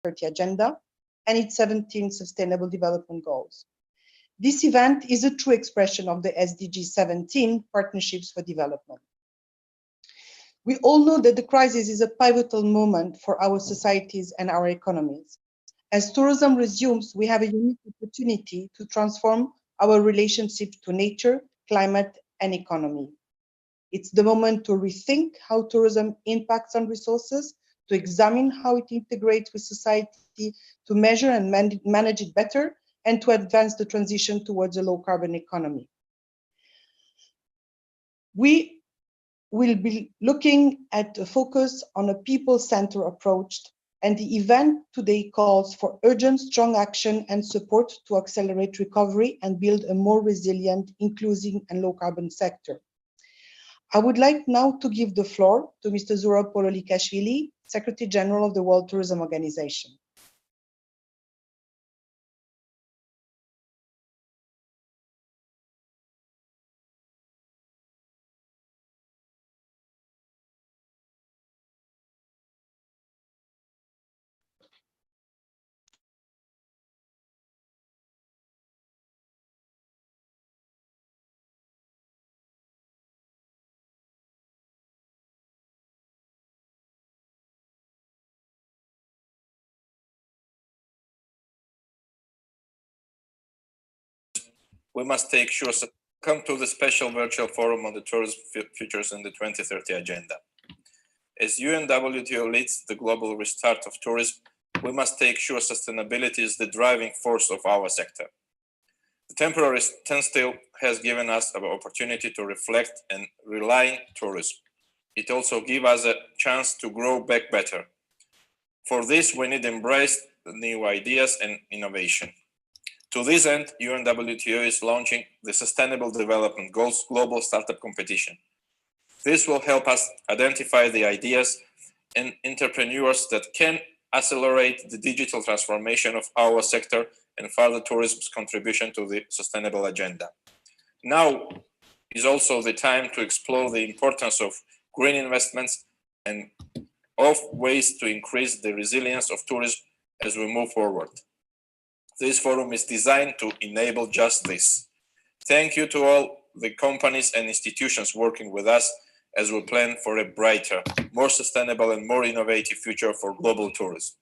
2030 Agenda and its 17 Sustainable Development Goals. This event is a true expression of the SDG 17 Partnerships for Development. We all know that the crisis is a pivotal moment for our societies and our economies. As tourism resumes, we have a unique opportunity to transform our relationship to nature, climate, and economy. It's the moment to rethink how tourism impacts on resources, to examine how it integrates with society, to measure and manage it better, and to advance the transition towards a low-carbon economy. We will be looking at a focus on a people-centered approach, and the event today calls for urgent, strong action and support to accelerate recovery and build a more resilient, inclusive, and low-carbon sector. I would like now to give the floor to Mr. Zurab Pololikashvili, Secretary General of the World Tourism Organization. We must take sure to come to the special virtual forum on the tourism futures in the 2030 Agenda. As UNWTO leads the global restart of tourism, we must take sure sustainability is the driving force of our sector. The temporary standstill has given us an opportunity to reflect and realign tourism. It also gives us a chance to grow back better. For this, we need to embrace new ideas and innovation. To this end, UNWTO is launching the Sustainable Development Goals Global Startup Competition. This will help us identify the ideas and entrepreneurs that can accelerate the digital transformation of our sector and further tourism's contribution to the sustainable agenda. Now is also the time to explore the importance of green investments and of ways to increase the resilience of tourism as we move forward. This forum is designed to enable just this. Thank you to all the companies and institutions working with us as we plan for a brighter, more sustainable and more innovative future for global tourism.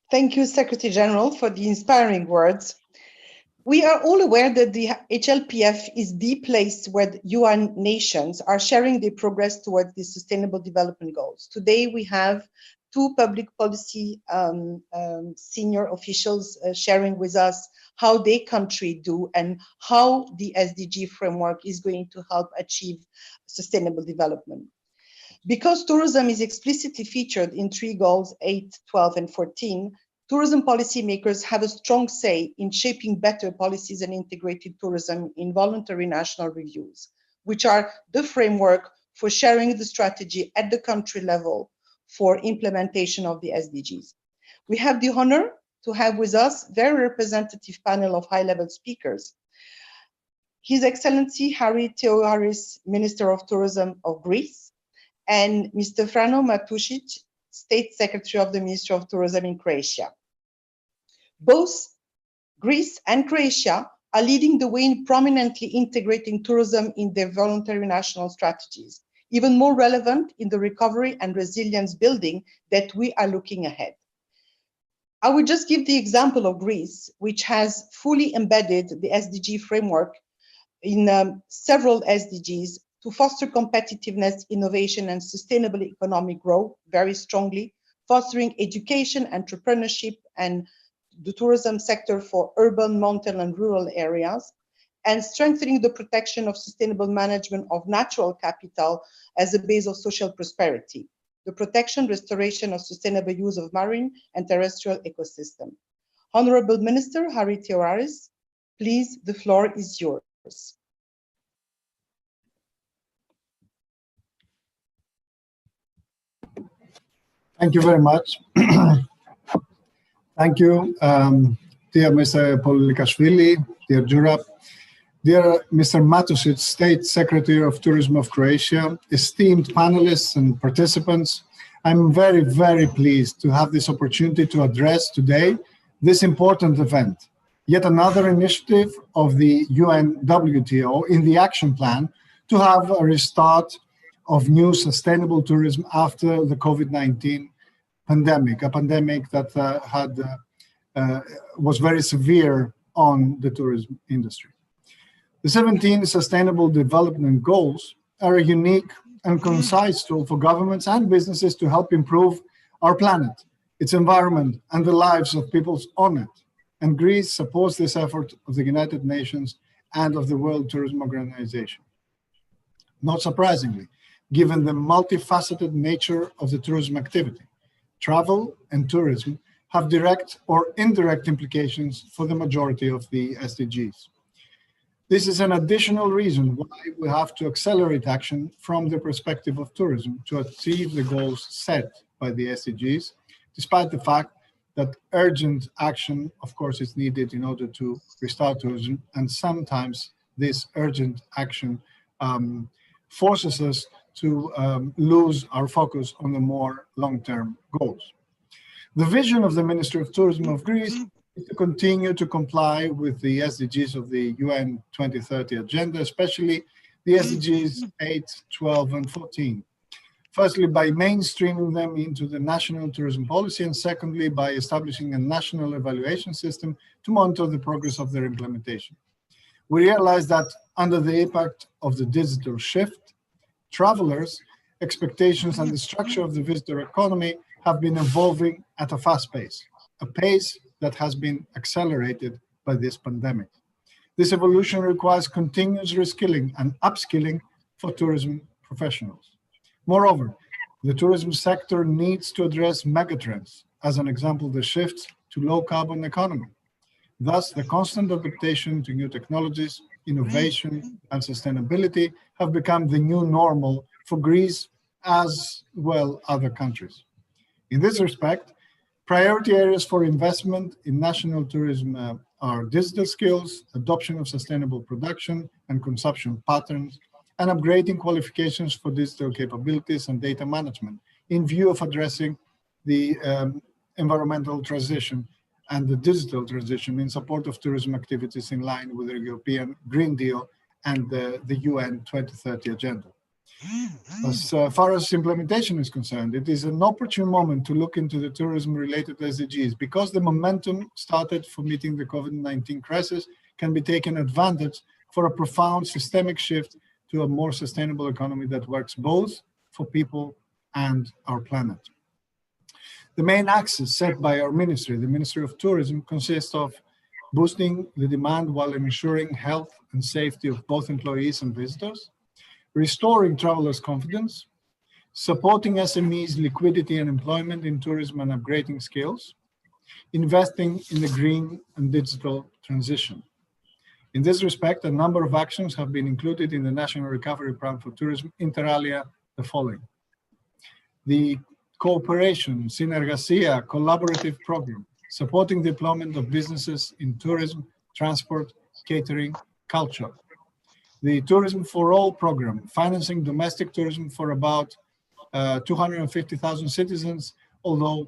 Thank you, Secretary General, for the inspiring words. We are all aware that the HLPF is the place where the UN nations are sharing their progress towards the Sustainable Development Goals. Today, we have two public policy senior officials sharing with us how their country do and how the SDG framework is going to help achieve sustainable development. Because tourism is explicitly featured in 3 goals, 8, 12, and 14, tourism policymakers have a strong say in shaping better policies and integrated tourism in voluntary national reviews, which are the framework for sharing the strategy at the country level for implementation of the SDGs. We have the honor to have with us a very representative panel of high-level speakers. His Excellency Harry Theoharis, Minister of Tourism of Greece, and Mr. Frano Matušić, State Secretary of the Ministry of Tourism in Croatia. Both Greece and Croatia are leading the way in prominently integrating tourism in their voluntary national strategies, even more relevant in the recovery and resilience building that we are looking ahead. I would just give the example of Greece, which has fully embedded the SDG framework in several SDGs to foster competitiveness, innovation, and sustainable economic growth very strongly, fostering education, entrepreneurship, and the tourism sector for urban, mountain, and rural areas, and strengthening the protection of sustainable management of natural capital as a base of social prosperity, the protection, restoration of sustainable use of marine and terrestrial ecosystem. Honorable Minister Harry Theoharis, please, the floor is yours. Thank you very much. Thank you, dear Mr. Pololikashvili, dear Zurab. Dear Mr. Matusic, State Secretary of Tourism of Croatia, esteemed panelists and participants, I'm very, very pleased to have this opportunity to address today this important event, yet another initiative of the UNWTO in the action plan to have a restart of new sustainable tourism after the COVID-19 pandemic, a pandemic that was very severe on the tourism industry. The 17 Sustainable Development Goals are a unique and concise tool for governments and businesses to help improve our planet, its environment, and the lives of peoples on it. And Greece supports this effort of the United Nations and of the World Tourism Organization. Not surprisingly, given the multifaceted nature of the tourism activity, travel and tourism have direct or indirect implications for the majority of the SDGs. This is an additional reason why we have to accelerate action from the perspective of tourism to achieve the goals set by the SDGs, despite the fact that urgent action, of course, is needed in order to restart tourism, and sometimes this urgent action forces us to lose our focus on the more long-term goals. The vision of the Ministry of Tourism of Greece is to continue to comply with the SDGs of the UN 2030 agenda, especially the SDGs 8, 12, and 14. Firstly, by mainstreaming them into the national tourism policy, and secondly, by establishing a national evaluation system to monitor the progress of their implementation. We realize that under the impact of the digital shift, travelers' expectations and the structure of the visitor economy have been evolving at a fast pace, a pace that has been accelerated by this pandemic. This evolution requires continuous reskilling and upskilling for tourism professionals. Moreover, the tourism sector needs to address megatrends, as an example, the shift to low-carbon economy. Thus, the constant adaptation to new technologies, innovation, and sustainability have become the new normal for Greece as well as other countries. In this respect, priority areas for investment in national tourism are digital skills, adoption of sustainable production and consumption patterns, and upgrading qualifications for digital capabilities and data management in view of addressing the environmental transition and the digital transition in support of tourism activities in line with the European Green Deal and the UN 2030 agenda. As far as implementation is concerned, it is an opportune moment to look into the tourism-related SDGs because the momentum started for meeting the COVID-19 crisis can be taken advantage for a profound systemic shift to a more sustainable economy that works both for people and our planet. The main axis set by our ministry, the Ministry of Tourism, consists of boosting the demand while ensuring health and safety of both employees and visitors, restoring travelers' confidence, supporting SMEs' liquidity and employment in tourism and upgrading skills, investing in the green and digital transition. In this respect, a number of actions have been included in the National Recovery Plan for Tourism, inter alia the following. The Cooperation, Synergasia, Collaborative Program, supporting the employment of businesses in tourism, transport, catering, culture. The Tourism for All program, financing domestic tourism for about 250,000 citizens, although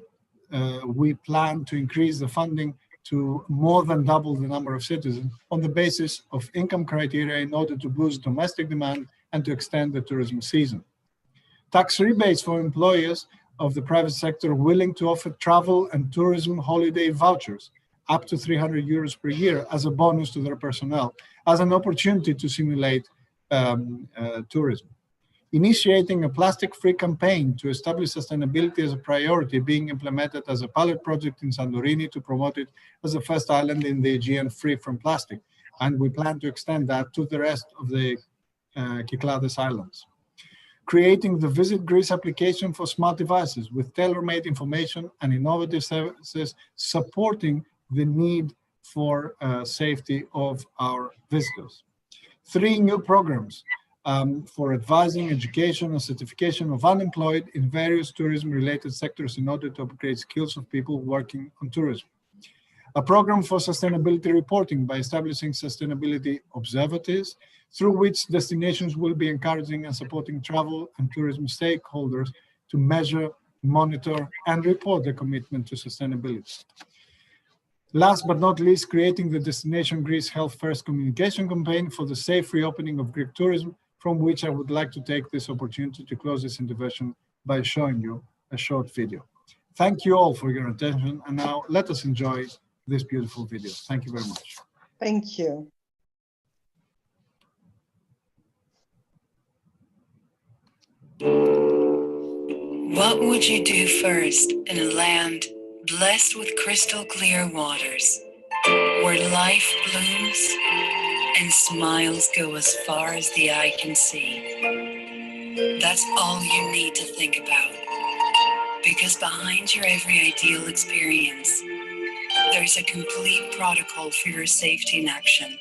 we plan to increase the funding to more than double the number of citizens on the basis of income criteria in order to boost domestic demand and to extend the tourism season. Tax rebates for employers of the private sector willing to offer travel and tourism holiday vouchers up to 300 euros per year as a bonus to their personnel, as an opportunity to simulate tourism. Initiating a plastic-free campaign to establish sustainability as a priority, being implemented as a pilot project in Santorini to promote it as the first island in the Aegean free from plastic. And we plan to extend that to the rest of the Cyclades Islands. Creating the Visit Greece application for smart devices with tailor-made information and innovative services supporting the need for safety of our visitors. 3 new programs for advising, education, and certification of unemployed in various tourism-related sectors in order to upgrade skills of people working on tourism. a program for sustainability reporting by establishing sustainability observatories through which destinations will be encouraging and supporting travel and tourism stakeholders to measure, monitor, and report their commitment to sustainability. Last but not least, creating the Destination Greece Health First communication campaign for the safe reopening of Greek tourism, from which I would like to take this opportunity to close this intervention by showing you a short video. Thank you all for your attention, and now let us enjoy this beautiful video. Thank you very much. Thank you. What would you do first in a land blessed with crystal clear waters, where life blooms and smiles go as far as the eye can see? That's all you need to think about, because behind your every ideal experience, there's a complete protocol for your safety in action.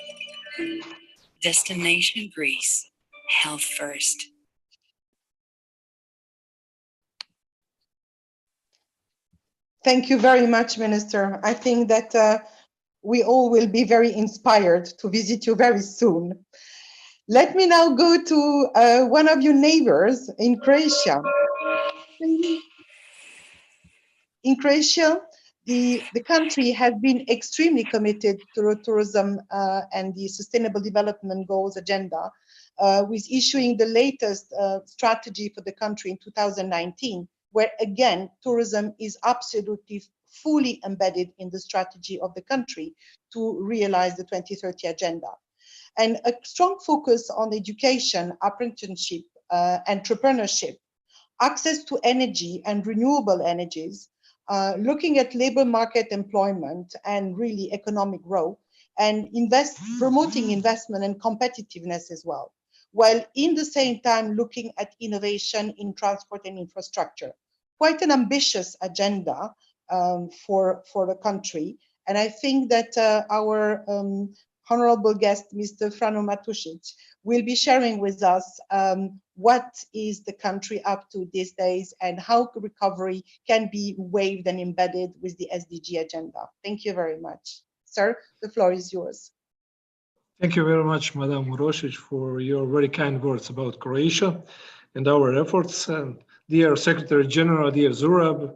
Destination Greece, health first. Thank you very much, Minister. I think that we all will be very inspired to visit you very soon. Let me now go to one of your neighbors in Croatia. In Croatia, the country has been extremely committed to tourism and the Sustainable Development Goals agenda, with issuing the latest strategy for the country in 2019, where again, tourism is absolutely fully embedded in the strategy of the country to realize the 2030 agenda. And a strong focus on education, apprenticeship, entrepreneurship, access to energy and renewable energies, looking at labor market employment and really economic growth, and promoting investment and competitiveness as well, while in the same time looking at innovation in transport and infrastructure. Quite an ambitious agenda for the country. And I think that our honorable guest, Mr. Frano Matušić, will be sharing with us what is the country up to these days and how recovery can be waived and embedded with the SDG agenda. Thank you very much. Sir, the floor is yours. Thank you very much, Madam Urošić, for your very kind words about Croatia and our efforts. And dear Secretary General, dear Zurab,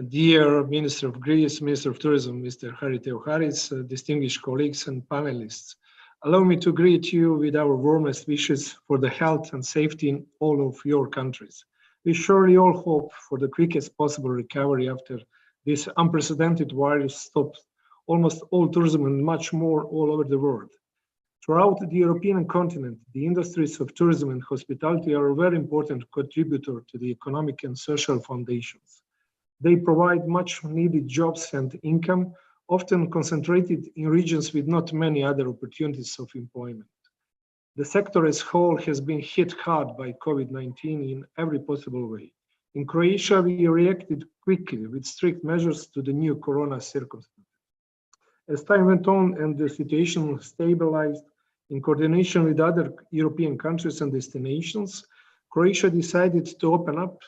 dear Minister of Greece, Minister of Tourism, Mr. Hari Theoharis, distinguished colleagues and panelists, allow me to greet you with our warmest wishes for the health and safety in all of your countries. We surely all hope for the quickest possible recovery after this unprecedented virus stopped almost all tourism and much more all over the world. Throughout the European continent, the industries of tourism and hospitality are a very important contributor to the economic and social foundations. They provide much needed jobs and income, often concentrated in regions with not many other opportunities of employment. The sector as a whole has been hit hard by COVID-19 in every possible way. In Croatia, we reacted quickly with strict measures to the new corona circumstances. As time went on and the situation stabilized, in coordination with other European countries and destinations, Croatia decided to open up,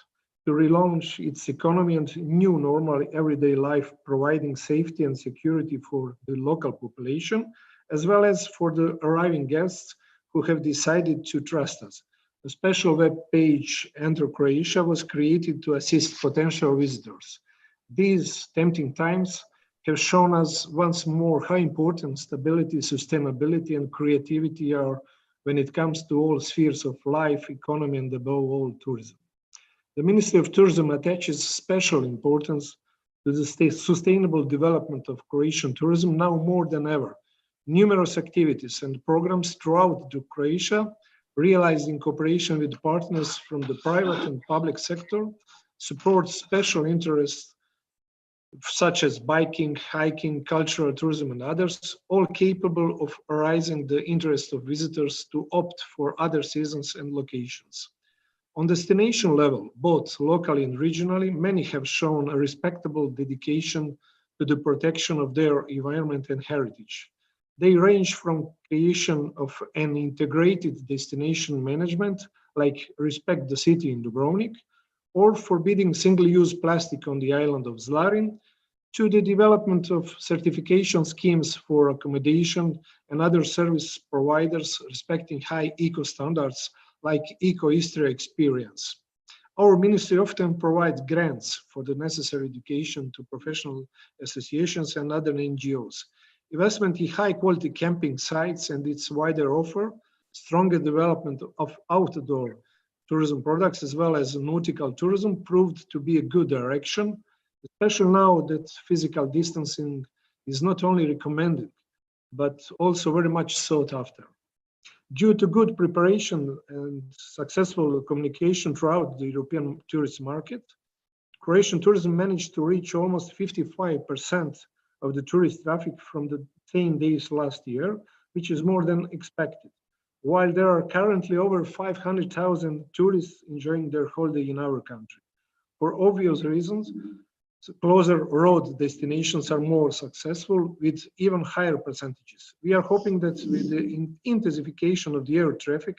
to relaunch its economy and new normal everyday life, providing safety and security for the local population, as well as for the arriving guests who have decided to trust us. A special web page, Enter Croatia, was created to assist potential visitors. These tempting times have shown us once more how important stability, sustainability, and creativity are when it comes to all spheres of life, economy, and above all, tourism. The Ministry of Tourism attaches special importance to the sustainable development of Croatian tourism now more than ever. Numerous activities and programs throughout Croatia, realized in cooperation with partners from the private and public sector, support special interests such as biking, hiking, cultural tourism, and others, all capable of arousing the interest of visitors to opt for other seasons and locations. On destination level, both locally and regionally, many have shown a respectable dedication to the protection of their environment and heritage. They range from creation of an integrated destination management, like Respect the City in Dubrovnik, or forbidding single-use plastic on the island of Zlarin, to the development of certification schemes for accommodation and other service providers respecting high eco standards like eco-history experience. Our ministry often provides grants for the necessary education to professional associations and other NGOs. Investment in high-quality camping sites and its wider offer, stronger development of outdoor tourism products as well as nautical tourism proved to be a good direction, especially now that physical distancing is not only recommended, but also very much sought after. Due to good preparation and successful communication throughout the European tourist market, Croatian tourism managed to reach almost 55% of the tourist traffic from the same days last year, which is more than expected. While there are currently over 500,000 tourists enjoying their holiday in our country. For obvious reasons, closer road destinations are more successful with even higher percentages. We are hoping that with the intensification of the air traffic,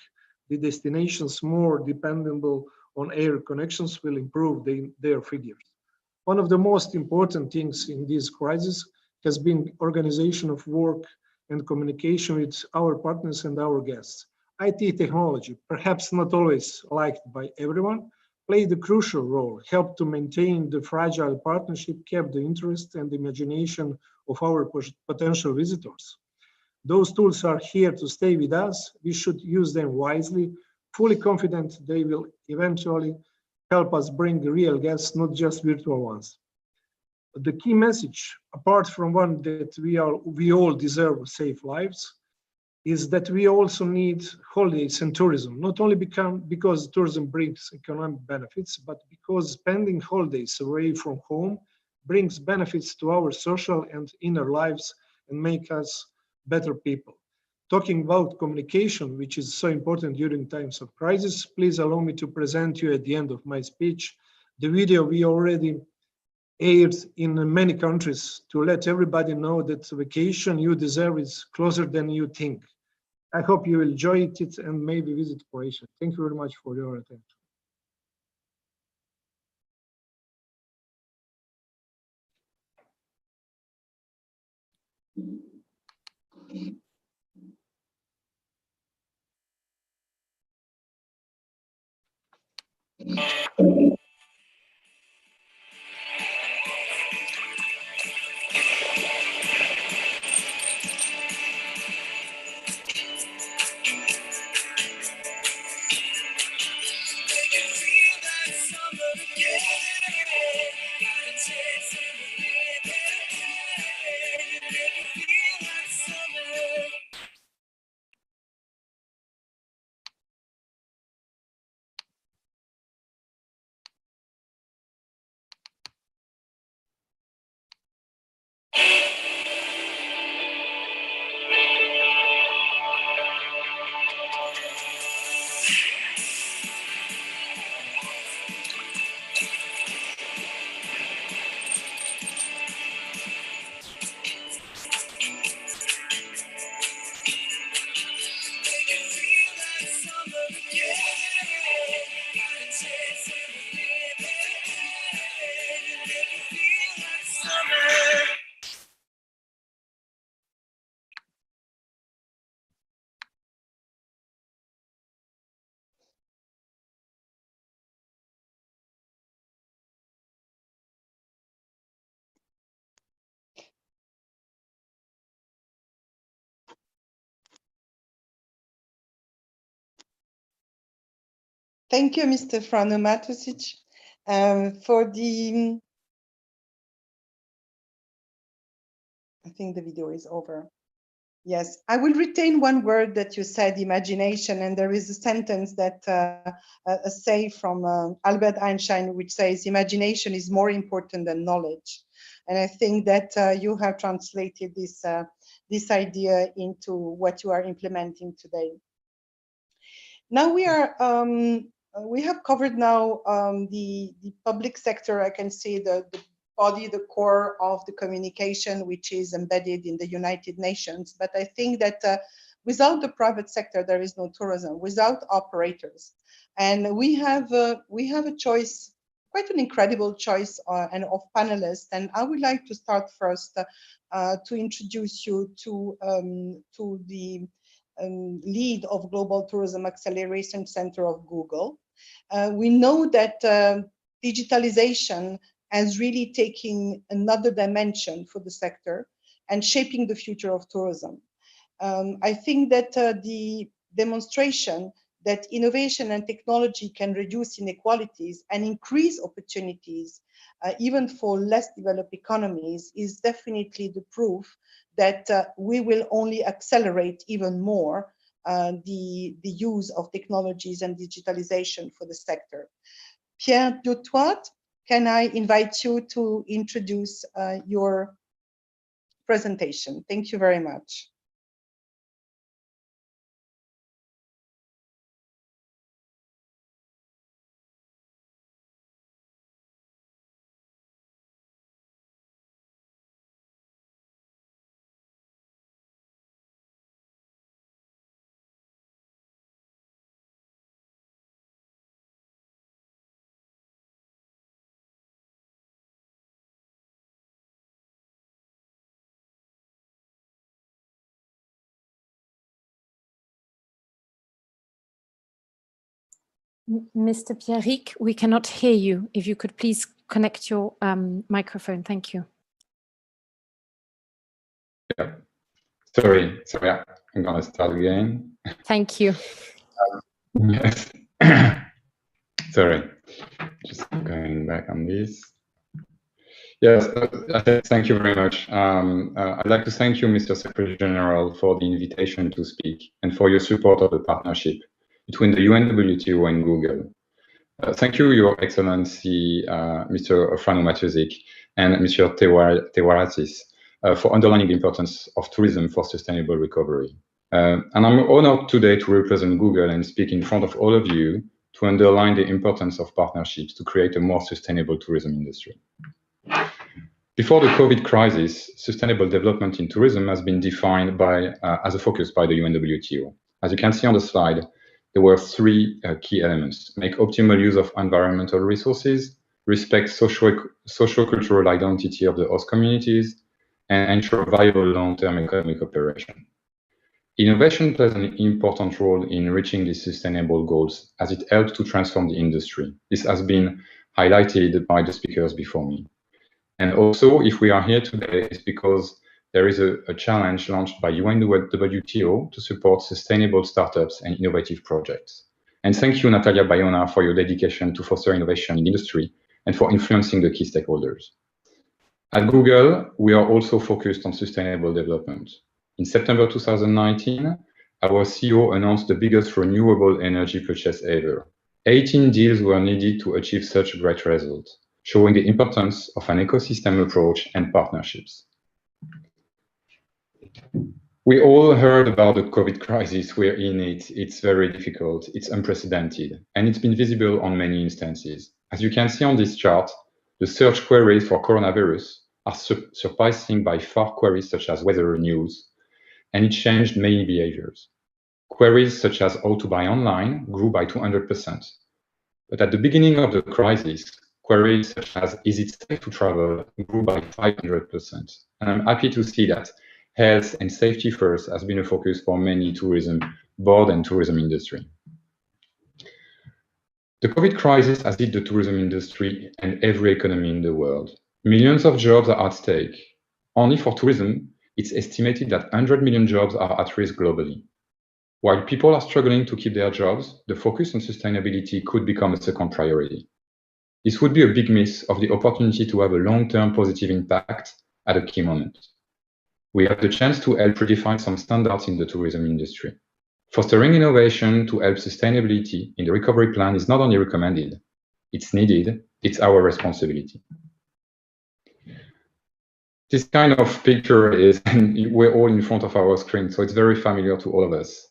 the destinations more dependable on air connections will improve their figures. One of the most important things in this crisis has been organization of work and communication with our partners and our guests. IT technology, perhaps not always liked by everyone, played a crucial role, helped to maintain the fragile partnership, kept the interest and imagination of our potential visitors. Those tools are here to stay with us. We should use them wisely, fully confident they will eventually help us bring real guests, not just virtual ones. The key message, apart from one that we all deserve safe lives, is that we also need holidays and tourism, not only because tourism brings economic benefits, but because spending holidays away from home brings benefits to our social and inner lives and make us better people. Talking about communication, which is so important during times of crisis, please allow me to present you at the end of my speech the video we already aired in many countries to let everybody know that the vacation you deserve is closer than you think. I hope you will enjoy it and maybe visit Croatia. Thank you very much for your attention. Thank you, Mr. Frano Matusic, for the, I think the video is over. Yes, I will retain one word that you said, imagination, and there is a sentence that a say from Albert Einstein, which says, imagination is more important than knowledge. And I think that you have translated this idea into what you are implementing today. Now we have covered now the public sector. I can see the body, the core of the communication, which is embedded in the United Nations. But I think that without the private sector, there is no tourism, without operators. And we have a choice quite an incredible choice and of panelists. And I would like to start first to introduce you to the lead of Global Tourism Acceleration Center of Google. We know that digitalization has really taken another dimension for the sector and shaping the future of tourism. I think that the demonstration that innovation and technology can reduce inequalities and increase opportunities, even for less developed economies, is definitely the proof that we will only accelerate even more the use of technologies and digitalization for the sector. Pierre Dutoit, can I invite you to introduce your presentation? Thank you very much. Mr. Pierric, we cannot hear you. If you could please connect your microphone. Thank you. Yeah. Sorry, I'm gonna start again. Thank you. Yes. Sorry, just going back on this. Yes, thank you very much. I'd like to thank you, Mr. Secretary General, for the invitation to speak and for your support of the partnership between the UNWTO and Google. Thank you, Your Excellency, Mr. Frano Matuzik and Mr. Tewaratis, for underlining the importance of tourism for sustainable recovery. And I'm honored today to represent Google and speak in front of all of you to underline the importance of partnerships to create a more sustainable tourism industry. Before the COVID crisis, sustainable development in tourism has been defined as a focus by the UNWTO. As you can see on the slide, there were three key elements: make optimal use of environmental resources, respect socio-cultural identity of the host communities, and ensure viable long-term economic operation. Innovation plays an important role in reaching these sustainable goals as it helps to transform the industry. This has been highlighted by the speakers before me. And also, if we are here today, it's because there is a challenge launched by UNWTO to support sustainable startups and innovative projects. And thank you, Natalia Bayona, for your dedication to foster innovation in industry and for influencing the key stakeholders. At Google, we are also focused on sustainable development. In September 2019, our CEO announced the biggest renewable energy purchase ever. 18 deals were needed to achieve such great results, showing the importance of an ecosystem approach and partnerships. We all heard about the COVID crisis. We're in it. It's very difficult. It's unprecedented, and it's been visible on many instances. As you can see on this chart, the search queries for coronavirus are surpassing by far queries such as weather news, and it changed many behaviors. Queries such as how to buy online grew by 200%. But at the beginning of the crisis, queries such as is it safe to travel grew by 500%. And I'm happy to see that health and safety first has been a focus for many tourism board and tourism industry. The COVID crisis has hit the tourism industry and every economy in the world. Millions of jobs are at stake. Only for tourism, it's estimated that 100 million jobs are at risk globally. While people are struggling to keep their jobs, the focus on sustainability could become a second priority. This would be a big miss of the opportunity to have a long-term positive impact at a key moment. We have the chance to help redefine some standards in the tourism industry. Fostering innovation to help sustainability in the recovery plan is not only recommended, it's needed, it's our responsibility. This kind of picture is, and we're all in front of our screen, so it's very familiar to all of us.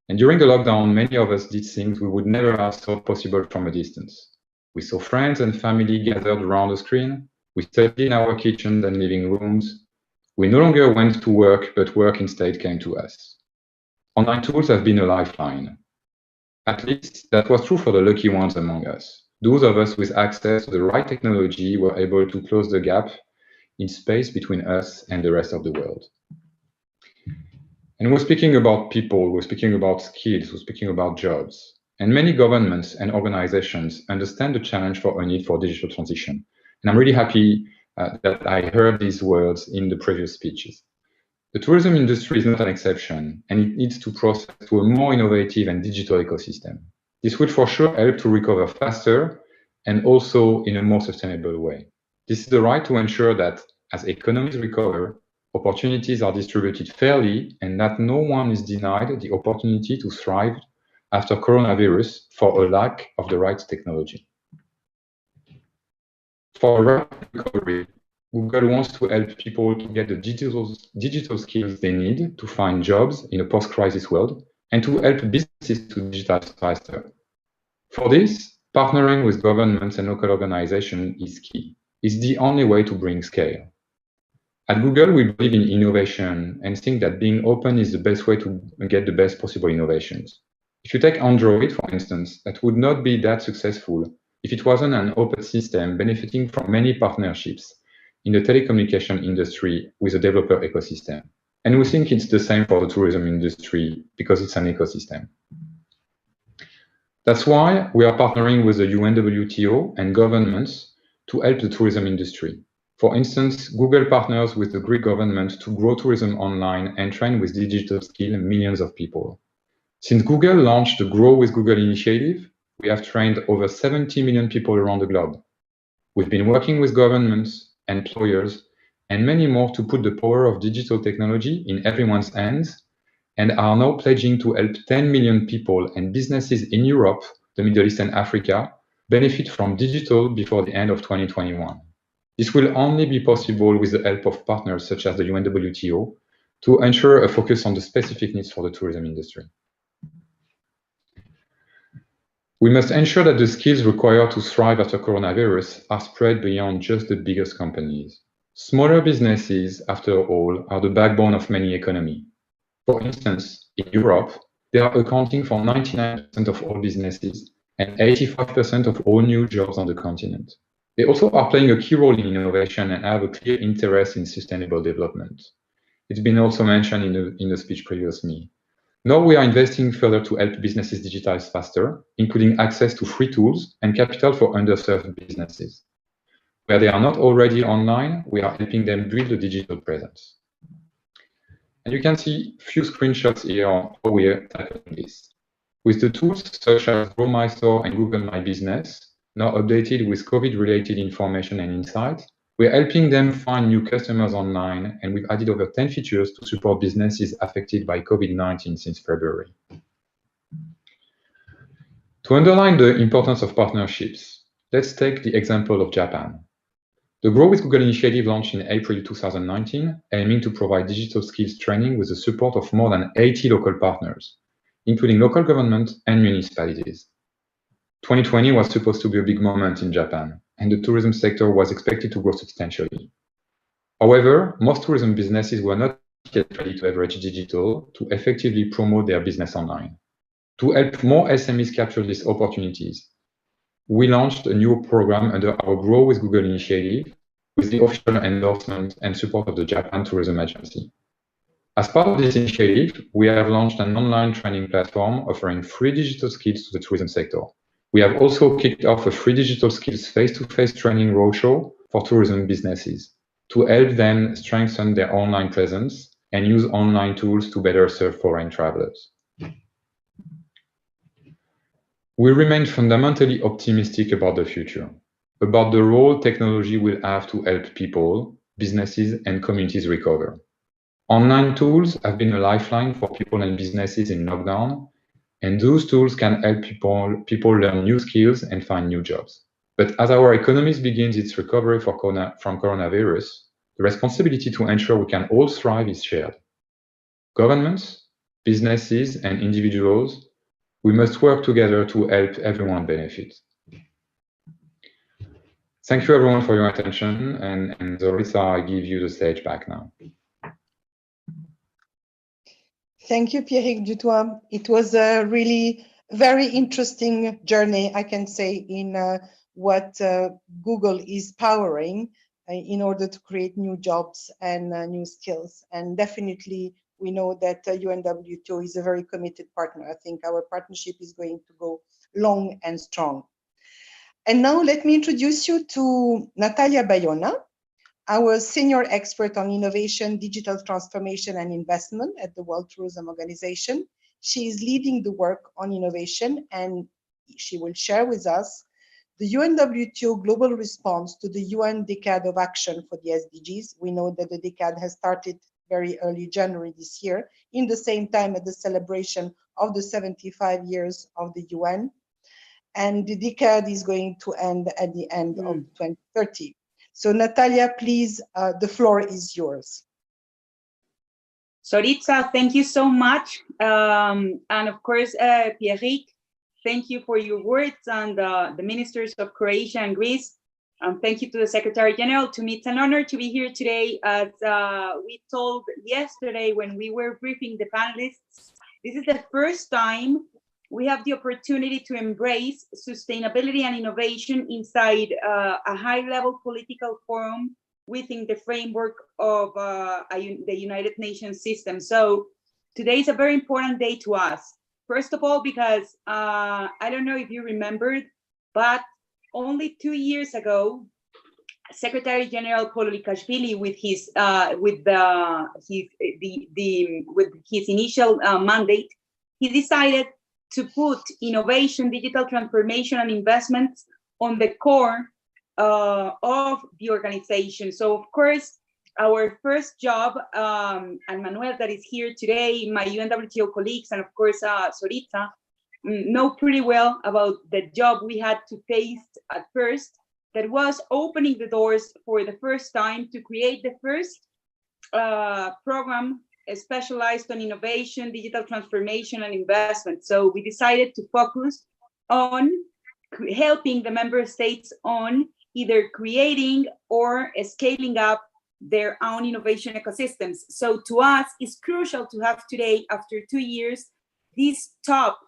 And during the lockdown, many of us did things we would never have thought possible from a distance. We saw friends and family gathered around the screen. We studied in our kitchens and living rooms. We no longer went to work, but work instead came to us. Online tools have been a lifeline. At least that was true for the lucky ones among us. those of us with access to the right technology were able to close the gap in space between us and the rest of the world. And we're speaking about people, we're speaking about skills, we're speaking about jobs. And many governments and organizations understand the challenge for a need for digital transition. And I'm really happy that I heard these words in the previous speeches. The tourism industry is not an exception, and it needs to process to a more innovative and digital ecosystem. This will for sure help to recover faster and also in a more sustainable way. This is the right to ensure that as economies recover, opportunities are distributed fairly and that no one is denied the opportunity to thrive after coronavirus for a lack of the right technology. For a rapid recovery, Google wants to help people to get the digital skills they need to find jobs in a post-crisis world and to help businesses to digitize faster. For this, partnering with governments and local organizations is key. It's the only way to bring scale. At Google, we believe in innovation and think that being open is the best way to get the best possible innovations. If you take Android, for instance, that would not be that successful if it wasn't an open system benefiting from many partnerships in the telecommunication industry with a developer ecosystem. And we think it's the same for the tourism industry because it's an ecosystem. That's why we are partnering with the UNWTO and governments to help the tourism industry. For instance, Google partners with the Greek government to grow tourism online and train with digital skill millions of people. Since Google launched the Grow with Google initiative, we have trained over 70 million people around the globe. We've been working with governments, employers, and many more to put the power of digital technology in everyone's hands and are now pledging to help 10 million people and businesses in Europe, the Middle East and Africa benefit from digital before the end of 2021. This will only be possible with the help of partners such as the UNWTO to ensure a focus on the specific needs for the tourism industry. We must ensure that the skills required to thrive after coronavirus are spread beyond just the biggest companies. Smaller businesses, after all, are the backbone of many economies. For instance, in Europe, they are accounting for 99% of all businesses and 85% of all new jobs on the continent. They also are playing a key role in innovation and have a clear interest in sustainable development. It's been also mentioned in the speech previously. Now we are investing further to help businesses digitize faster, including access to free tools and capital for underserved businesses. Where they are not already online, we are helping them build a digital presence. And you can see a few screenshots here on how we are tackling this. With the tools such as Grow My Store and Google My Business, now updated with COVID-related information and insights, we're helping them find new customers online, and we've added over 10 features to support businesses affected by COVID-19 since February. To underline the importance of partnerships, let's take the example of Japan. The Grow with Google initiative launched in April 2019, aiming to provide digital skills training with the support of more than 80 local partners, including local government and municipalities. 2020 was supposed to be a big moment in Japan, and the tourism sector was expected to grow substantially. However, most tourism businesses were not yet ready to leverage digital to effectively promote their business online. To help more SMEs capture these opportunities, we launched a new program under our Grow with Google initiative with the official endorsement and support of the Japan Tourism Agency. As part of this initiative, we have launched an online training platform offering free digital skills to the tourism sector. We have also kicked off a free digital skills face-to-face training roadshow for tourism businesses to help them strengthen their online presence and use online tools to better serve foreign travelers. We remain fundamentally optimistic about the future, about the role technology will have to help people, businesses, and communities recover. Online tools have been a lifeline for people and businesses in lockdown, and those tools can help people learn new skills and find new jobs. But as our economy begins its recovery from coronavirus, the responsibility to ensure we can all thrive is shared. Governments, businesses, and individuals, we must work together to help everyone benefit. Thank you everyone for your attention, and Zorissa, I give you the stage back now. Thank you, Pierrick Dutoit. It was really very interesting journey, I can say, in what Google is powering in order to create new jobs and new skills. And definitely, we know that UNWTO is a very committed partner. I think our partnership is going to go long and strong. And now let me introduce you to Natalia Bayona, our senior expert on innovation, digital transformation, and investment at the World Tourism Organization. She is leading the work on innovation, and she will share with us the UNWTO global response to the UN Decade of Action for the SDGs. We know that the decade has started very early January this year, in the same time as the celebration of the 75 years of the UN. And the decade is going to end at the end of 2030. So Natalia, please, the floor is yours. Soritza, thank you so much. And of course, Pierrick, thank you for your words, and the ministers of Croatia and Greece. Thank you to the Secretary General. To me, it's an honor to be here today. As we told yesterday when we were briefing the panelists, this is the first time we have the opportunity to embrace sustainability and innovation inside a high-level political forum within the framework of the United Nations system. So today is a very important day to us. First of all, because I don't know if you remembered, but only 2 years ago, Secretary General Polikashvili, with his initial mandate, he decided to put innovation, digital transformation, and investments on the core of the organization. So, of course, our first job, and Manuel, that is here today, my UNWTO colleagues, and of course, Soritza, know pretty well about the job we had to face at first, that was opening the doors for the first time to create the first program specialized on innovation, digital transformation, and investment. So we decided to focus on helping the member states on either creating or scaling up their own innovation ecosystems. So to us, it's crucial to have today, after 2 years, these top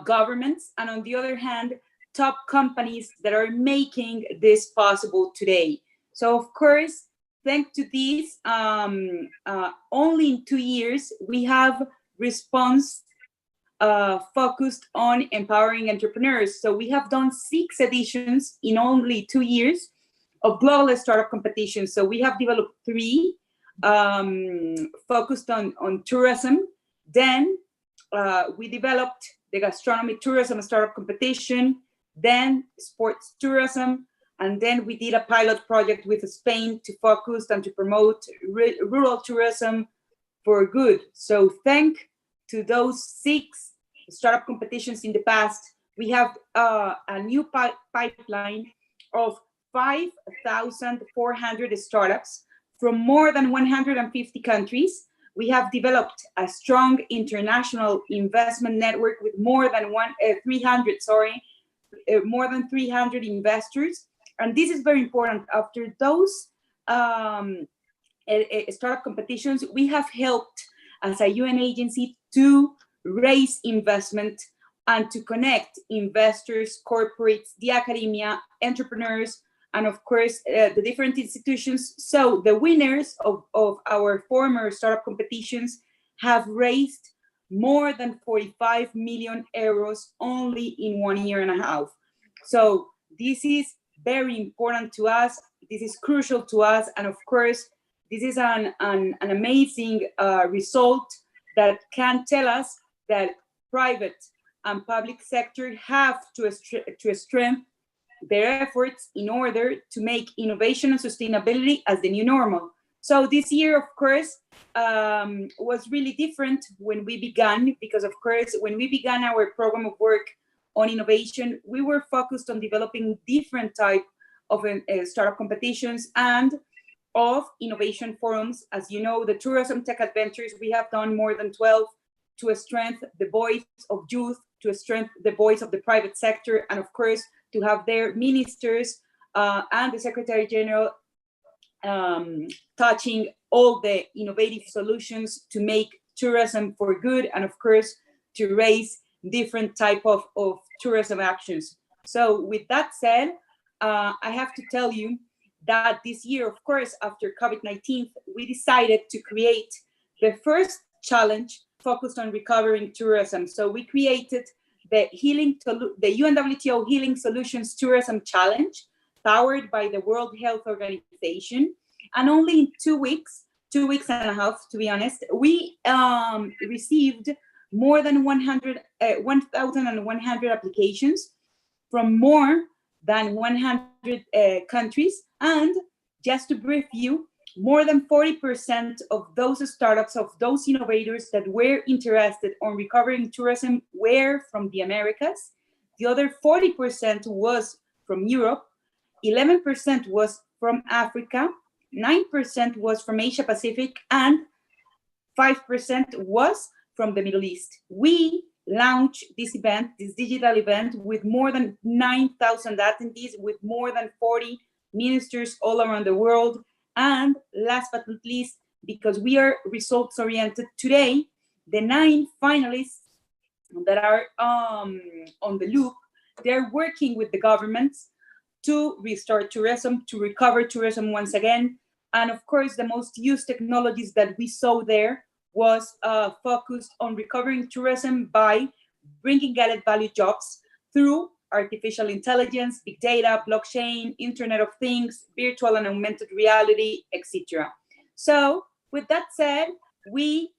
governments, and on the other hand, top companies that are making this possible today. So of course, thanks to this, only in 2 years, we have response focused on empowering entrepreneurs. So we have done 6 editions in only 2 years of global startup competitions. So we have developed 3 focused on tourism. Then we developed the gastronomy tourism startup competition, then sports tourism, and then we did a pilot project with Spain to focus and to promote rural tourism for good. So thanks to those 6 startup competitions in the past, we have a new pipeline of 5,400 startups from more than 150 countries. We have developed a strong international investment network with more than 300 investors. And this is very important. After those startup competitions, we have helped as a UN agency to raise investment and to connect investors, corporates, the academia, entrepreneurs, and of course, the different institutions. So the winners of our former startup competitions have raised more than 45 million euros only in 1.5 years. So this is very important to us. This is crucial to us. And of course, this is an amazing result that can tell us that private and public sector have to strengthen their efforts in order to make innovation and sustainability as the new normal. So this year, of course, was really different when we began, because of course, when we began our program of work on innovation, we were focused on developing different type of startup competitions and of innovation forums. As you know, the Tourism Tech Adventures, we have done more than 12 to strengthen the voice of youth, to strengthen the voice of the private sector, and of course, to have their ministers and the Secretary General touching all the innovative solutions to make tourism for good, and of course, to raise different type of tourism actions. So with that said, I have to tell you that this year, of course, after COVID-19, we decided to create the first challenge focused on recovering tourism. So we created the UNWTO Healing Solutions Tourism Challenge, powered by the World Health Organization. And only in 2 weeks and a half, to be honest, we received more than 1,100 applications from more than 100 countries. And just to brief you, more than 40% of those startups, of those innovators that were interested on recovering tourism were from the Americas. The other 40% was from Europe, 11% was from Africa, 9% was from Asia Pacific, and 5% was from the Middle East. We launched this event, this digital event, with more than 9,000 attendees, with more than 40 ministers all around the world. And last but not least, because we are results oriented today, the 9 finalists that are on the loop, they're working with the governments to restore tourism, to recover tourism once again. And of course, the most used technologies that we saw there was focused on recovering tourism by bringing added value jobs through artificial intelligence, big data, blockchain, Internet of Things, virtual and augmented reality, etc. So with that said, we,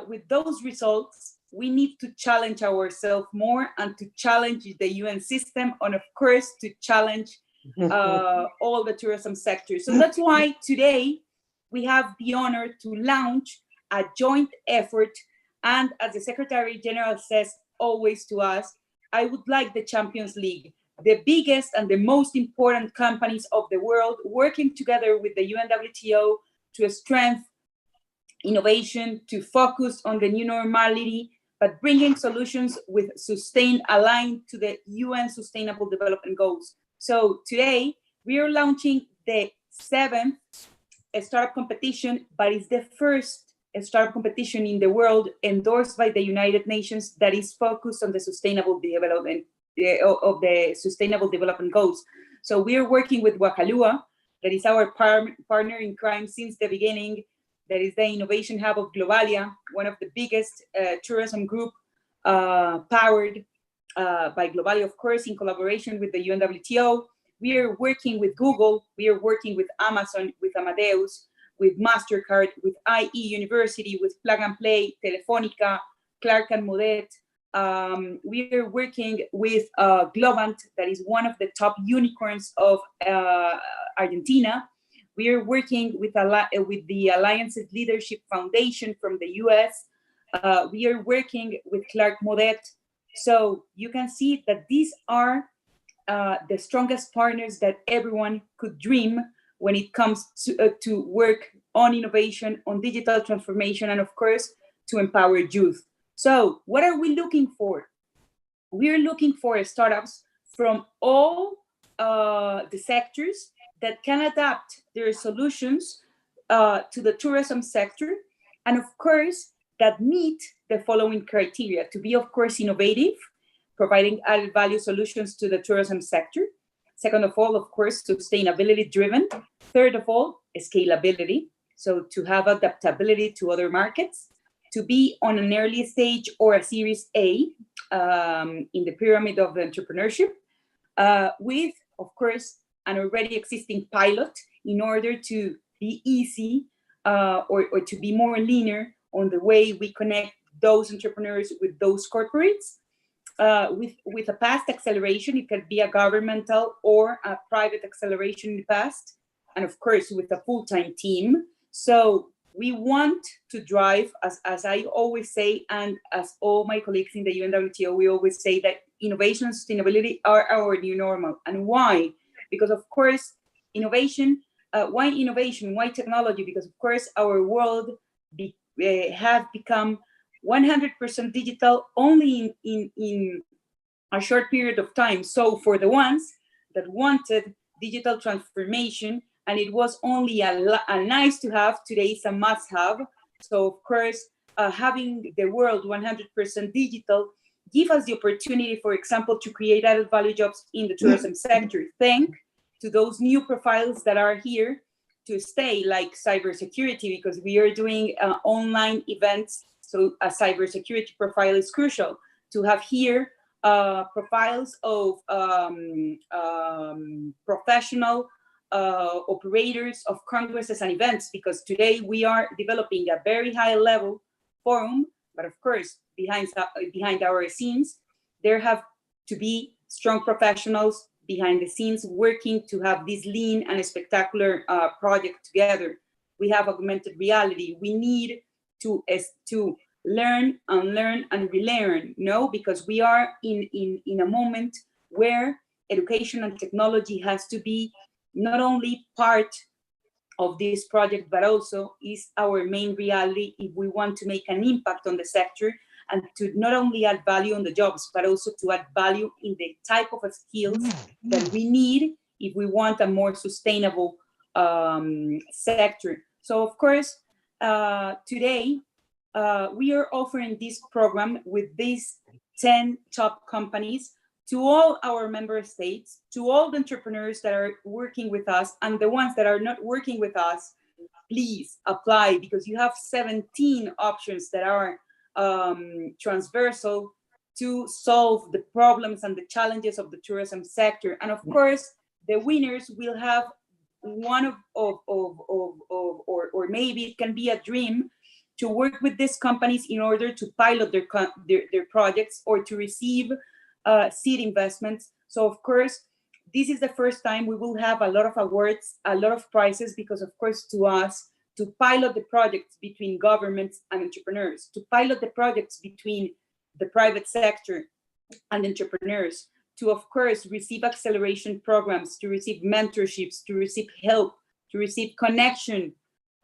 with those results, we need to challenge ourselves more and to challenge the UN system, and of course, to challenge all the tourism sector. So that's why today we have the honor to launch a joint effort. And as the Secretary General says always to us, I would like the Champions League, the biggest and the most important companies of the world, working together with the UNWTO to strengthen innovation, to focus on the new normality, but bringing solutions with aligned to the UN Sustainable Development Goals. So today we are launching the 7th startup competition, but it's the first startup competition in the world endorsed by the United Nations that is focused on the sustainable development of the Sustainable Development Goals. So we are working with Wakalua, that is our partner in crime since the beginning. That is the innovation hub of Globalia, one of the biggest tourism group powered by Globalia, of course, in collaboration with the UNWTO. We are working with Google, we are working with Amazon, with Amadeus, with MasterCard, with IE University, with Plug and Play, Telefonica, Clark and Modet. We are working with Globant, that is one of the top unicorns of Argentina. We are working with the Alliances Leadership Foundation from the US. We are working with Clark Modet. So you can see that these are the strongest partners that everyone could dream when it comes to work on innovation, on digital transformation, and of course, to empower youth. So what are we looking for? We are looking for startups from all the sectors that can adapt their solutions to the tourism sector, and of course, that meet the following criteria: to be, of course, innovative, providing added value solutions to the tourism sector. Second of all, of course, sustainability driven. Third of all, scalability. So to have adaptability to other markets, to be on an early stage or a series A in the pyramid of entrepreneurship, with, of course, an already existing pilot in order to be easy or to be more linear on the way we connect those entrepreneurs with those corporates. With a past acceleration, it could be a governmental or a private acceleration in the past, and of course with a full-time team. So we want to drive, as I always say, and as all my colleagues in the UNWTO, we always say that innovation and sustainability are our new normal. And why? Because of course, innovation, why innovation, why technology? Because of course our world have become 100% digital only in a short period of time. So for the ones that wanted digital transformation, and it was only a nice to have, today is a must have. So of course, having the world 100% digital give us the opportunity, for example, to create added value jobs in the tourism sector. Thank to those new profiles that are here to stay, like cybersecurity, because we are doing online events. So a cybersecurity profile is crucial to have here profiles of professional operators of congresses and events, because today we are developing a very high level forum, but of course, behind our scenes, there have to be strong professionals behind the scenes working to have this lean and spectacular project together. We have augmented reality. We need to learn, unlearn, and relearn, because we are in a moment where education and technology has to be not only part of this project, but also is our main reality if we want to make an impact on the sector and to not only add value on the jobs, but also to add value in the type of skills that we need if we want a more sustainable sector. So of course, today, we are offering this program with these 10 top companies to all our member states, to all the entrepreneurs that are working with us, and the ones that are not working with us, please apply, because you have 17 options that are transversal to solve the problems and the challenges of the tourism sector. And of course, the winners will have one or maybe it can be a dream to work with these companies in order to pilot their projects or to receive seed investments. So of course, this is the first time we will have a lot of awards, a lot of prizes, because of course to us, to pilot the projects between governments and entrepreneurs, to pilot the projects between the private sector and entrepreneurs, to of course receive acceleration programs, to receive mentorships, to receive help, to receive connection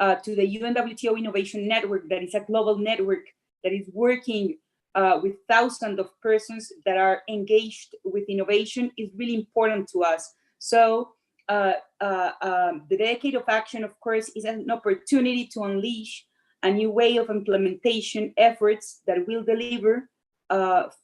to the UNWTO Innovation Network, that is a global network that is working with thousands of persons that are engaged with innovation, is really important to us. So the Decade of Action, of course, is an opportunity to unleash a new way of implementation efforts that will deliver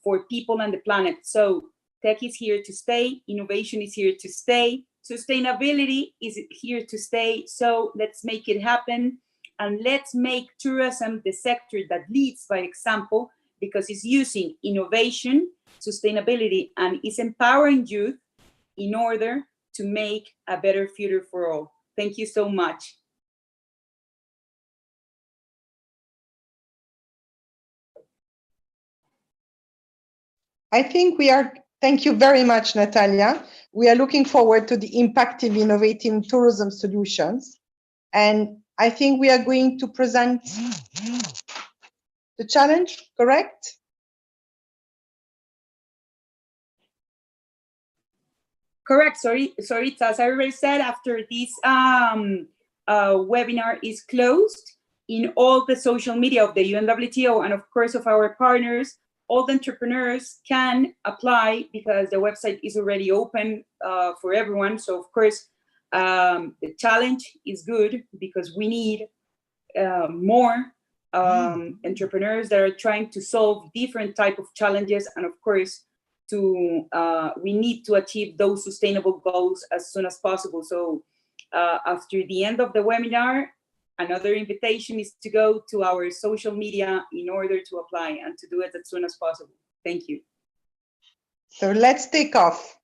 for people and the planet. So tech is here to stay, innovation is here to stay, sustainability is here to stay. So let's make it happen, and let's make tourism the sector that leads by example, because it's using innovation, sustainability, and is empowering youth in order to make a better future for all. Thank you so much. I think thank you very much, Natalia. We are looking forward to the impactive, innovative tourism solutions. And I think we are going to present the challenge, correct? Correct. Sorry, as I already said, after this webinar is closed, in all the social media of the UNWTO and of course of our partners, all the entrepreneurs can apply, because the website is already open for everyone. So of course, the challenge is good because we need more entrepreneurs that are trying to solve different type of challenges, and of course, we need to achieve those sustainable goals as soon as possible. So after the end of the webinar, another invitation is to go to our social media in order to apply and to do it as soon as possible. Thank you. So let's take off.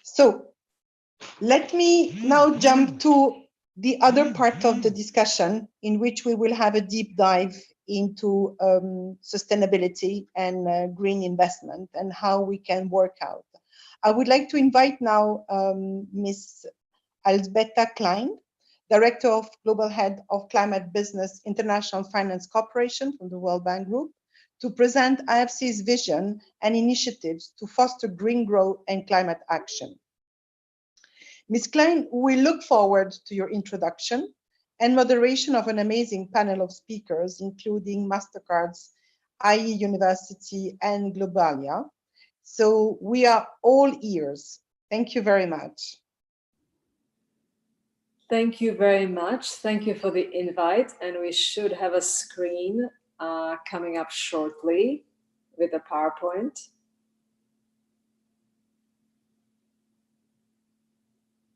So let me now jump to the other part of the discussion, in which we will have a deep dive into sustainability and green investment and how we can work out. I would like to invite now Ms. Alzbeta Klein, Director of Global Head of Climate Business International Finance Corporation from the World Bank Group, to present IFC's vision and initiatives to foster green growth and climate action. Ms. Klein, we look forward to your introduction. and moderation of an amazing panel of speakers, including MasterCard's IE University and Globalia. So we are all ears. Thank you very much. Thank you very much. Thank you for the invite. And we should have a screen coming up shortly with a PowerPoint.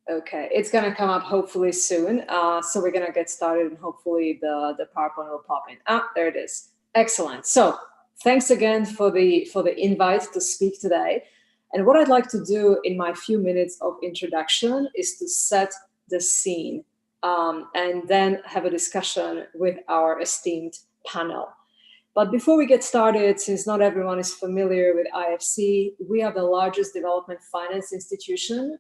Okay, it's going to come up hopefully soon. So we're going to get started and hopefully the PowerPoint will pop in. Ah, there it is. Excellent. So thanks again for the invite to speak today. And what I'd like to do in my few minutes of introduction is to set the scene and then have a discussion with our esteemed panel. But before we get started, since not everyone is familiar with IFC, we are the largest development finance institution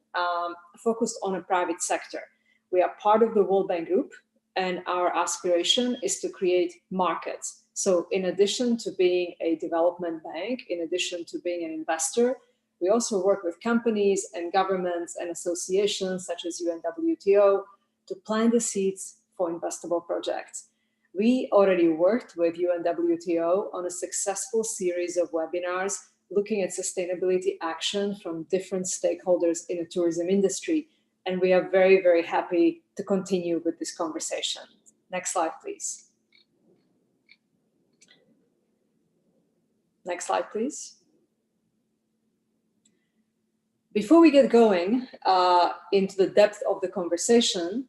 focused on a private sector. We are part of the World Bank Group, and our aspiration is to create markets. So in addition to being a development bank, in addition to being an investor, we also work with companies and governments and associations such as UNWTO to plant the seeds for investable projects. We already worked with UNWTO on a successful series of webinars looking at sustainability action from different stakeholders in the tourism industry. And we are very, very happy to continue with this conversation. Next slide, please. Next slide, please. Before we get going into the depth of the conversation,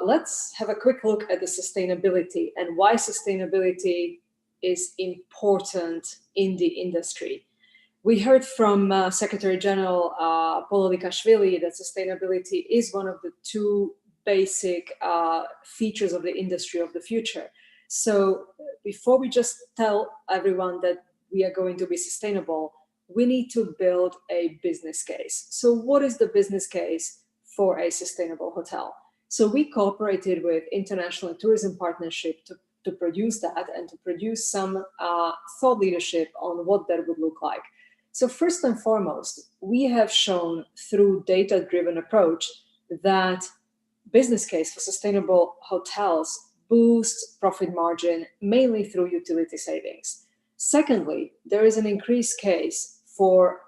let's have a quick look at the sustainability and why sustainability is important in the industry. We heard from Secretary General Polodikashvili that sustainability is one of the two basic features of the industry of the future. So before we just tell everyone that we are going to be sustainable, we need to build a business case. So what is the business case for a sustainable hotel? So we cooperated with International Tourism Partnership to produce that and to produce some thought leadership on what that would look like. So first and foremost, we have shown through data-driven approach that business case for sustainable hotels boosts profit margin mainly through utility savings. Secondly, there is an increased case for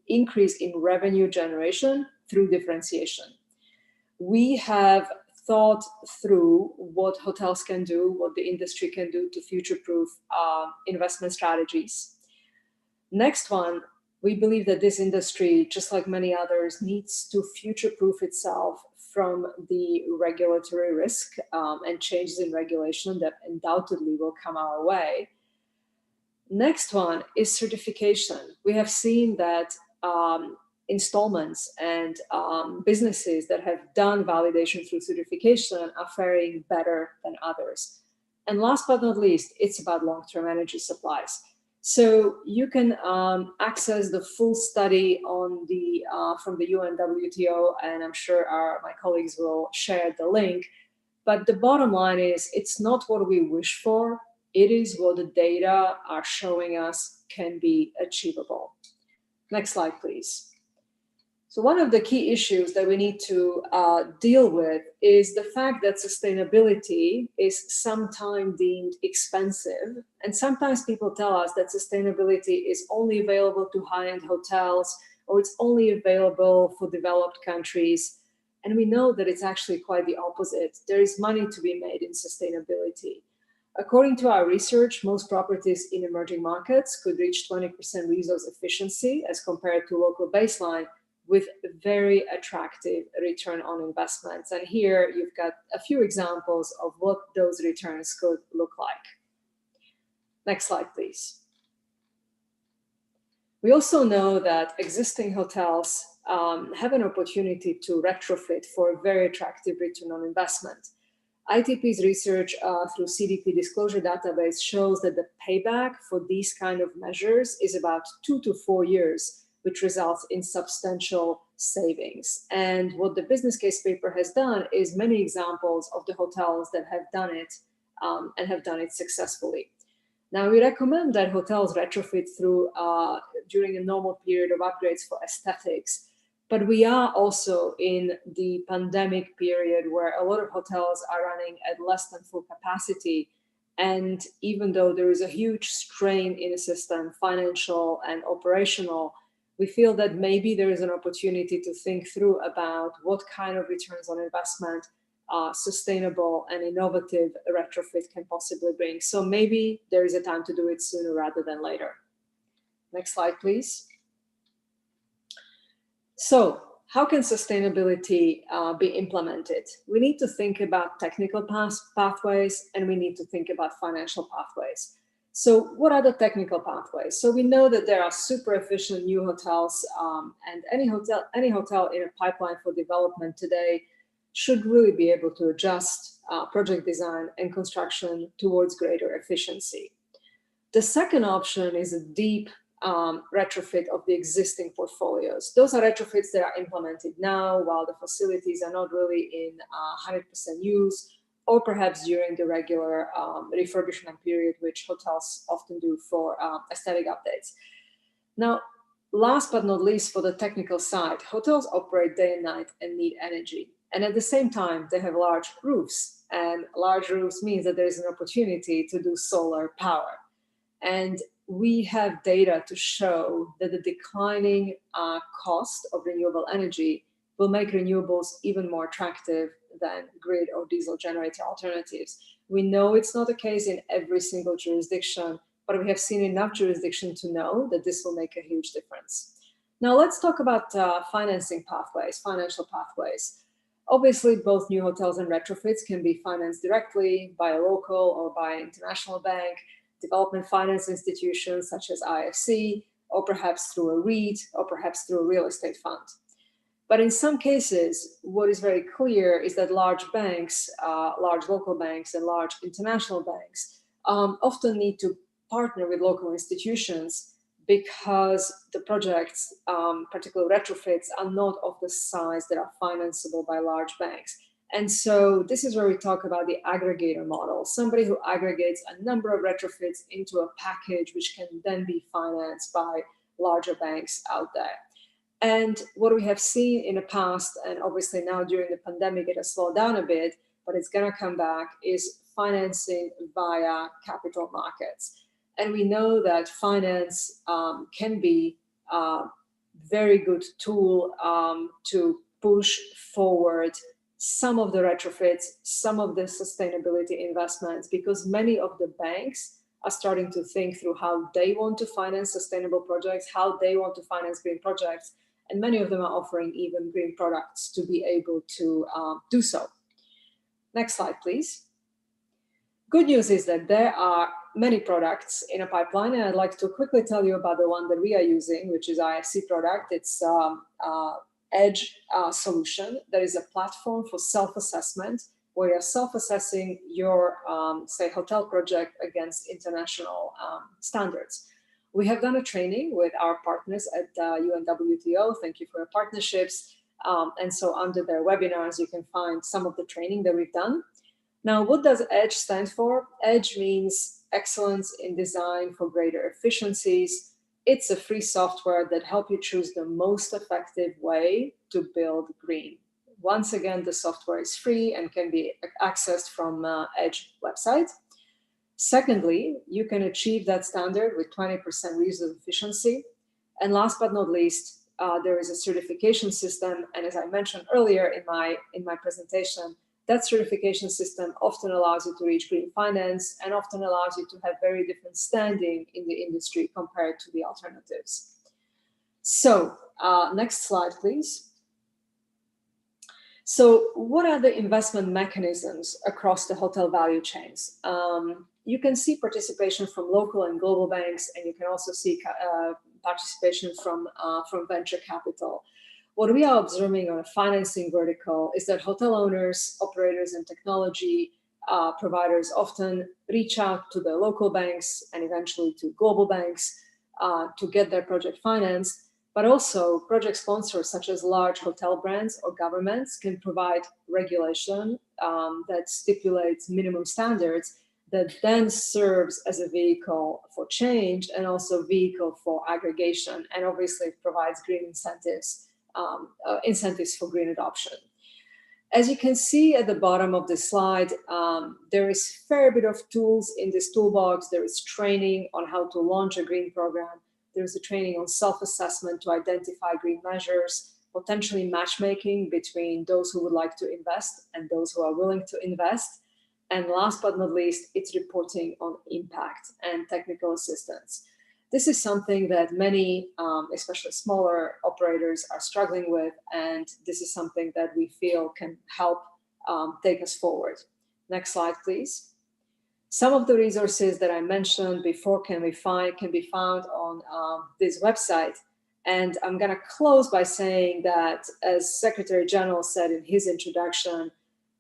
increase in revenue generation through differentiation. We have thought through what hotels can do, what the industry can do to future-proof investment strategies. Next one, we believe that this industry, just like many others, needs to future-proof itself from the regulatory risk and changes in regulation that undoubtedly will come our way. Next one is certification. We have seen that installments and businesses that have done validation through certification are faring better than others. And last but not least, it's about long-term energy supplies. So you can access the full study on the from the UNWTO, and I'm sure my colleagues will share the link. But the bottom line is, it's not what we wish for. It is what the data are showing us can be achievable. Next slide, please. So one of the key issues that we need to deal with is the fact that sustainability is sometimes deemed expensive. And sometimes people tell us that sustainability is only available to high-end hotels, or it's only available for developed countries. And we know that it's actually quite the opposite. There is money to be made in sustainability. According to our research, most properties in emerging markets could reach 20% resource efficiency as compared to local baseline, with very attractive return on investments. And here you've got a few examples of what those returns could look like. Next slide, please. We also know that existing hotels have an opportunity to retrofit for a very attractive return on investment. ITP's research through CDP disclosure database shows that the payback for these kind of measures is about 2 to 4 years, which results in substantial savings. And what the business case paper has done is many examples of the hotels that have done it and have done it successfully. Now, we recommend that hotels retrofit through during a normal period of upgrades for aesthetics, But we are also in the pandemic period where a lot of hotels are running at less than full capacity. And even though there is a huge strain in the system, financial and operational, we feel that maybe there is an opportunity to think through about what kind of returns on investment sustainable and innovative retrofit can possibly bring. So maybe there is a time to do it sooner rather than later. Next slide, please. So how can sustainability be implemented? We need to think about technical pathways, and we need to think about financial pathways. So what are the technical pathways? So we know that there are super efficient new hotels, and any hotel in a pipeline for development today should really be able to adjust project design and construction towards greater efficiency. The second option is a deep retrofit of the existing portfulios. Those are retrofits that are implemented now while the facilities are not really in 100% use, or perhaps during the regular refurbishment period, which hotels often do for aesthetic updates. Now, last but not least, for the technical side, hotels operate day and night and need energy. And at the same time, they have large roofs, and large roofs means that there is an opportunity to do solar power. And we have data to show that the declining cost of renewable energy will make renewables even more attractive than grid or diesel generator alternatives. We know it's not the case in every single jurisdiction, but we have seen enough jurisdiction to know that this will make a huge difference. Now let's talk about financing pathways, financial pathways. Obviously, both new hotels and retrofits can be financed directly by a local or by an international bank, development finance institutions such as IFC, or perhaps through a REIT, or perhaps through a real estate fund. But in some cases, what is very clear is that large banks, large local banks and large international banks often need to partner with local institutions because the projects, particularly retrofits, are not of the size that are financeable by large banks. And so this is where we talk about the aggregator model, somebody who aggregates a number of retrofits into a package which can then be financed by larger banks out there. And what we have seen in the past, and obviously now during the pandemic it has slowed down a bit, but it's going to come back, is financing via capital markets. And we know that finance can be a very good tool to push forward some of the retrofits, some of the sustainability investments, because many of the banks are starting to think through how they want to finance sustainable projects, how they want to finance green projects, and many of them are offering even green products to be able to do so. Next slide, please. Good news is that there are many products in a pipeline, and I'd like to quickly tell you about the one that we are using, which is IFC product. It's Edge solution. That is a platform for self-assessment where you're self-assessing your, say, hotel project against international standards. We have done a training with our partners at UNWTO. Thank you for your partnerships. And so under their webinars, you can find some of the training that we've done. Now, what does EDGE stand for? EDGE means excellence in design for greater efficiencies. It's a free software that helps you choose the most effective way to build green. Once again, the software is free and can be accessed from EDGE website. Secondly, you can achieve that standard with 20% reuse of efficiency. And last but not least, there is a certification system. And as I mentioned earlier in my presentation, that certification system often allows you to reach green finance and often allows you to have very different standing in the industry compared to the alternatives. So next slide, please. So what are the investment mechanisms across the hotel value chains? You can see participation from local and global banks, and you can also see participation from venture capital. What we are observing on a financing vertical is that hotel owners, operators, and technology providers often reach out to the local banks and eventually to global banks to get their project financed. But also project sponsors such as large hotel brands or governments can provide regulation that stipulates minimum standards that then serves as a vehicle for change and also vehicle for aggregation, and obviously provides green incentives incentives for green adoption. As you can see at the bottom of the slide, there is a fair bit of tools in this toolbox. There is training on how to launch a green program. There is a training on self-assessment to identify green measures, potentially matchmaking between those who would like to invest and those who are willing to invest. And last but not least, it's reporting on impact and technical assistance. This is something that many, especially smaller operators, are struggling with, and this is something that we feel can help take us forward. Next slide, please. Some of the resources that I mentioned before can be found on this website. And I'm going to close by saying that, as Secretary General said in his introduction,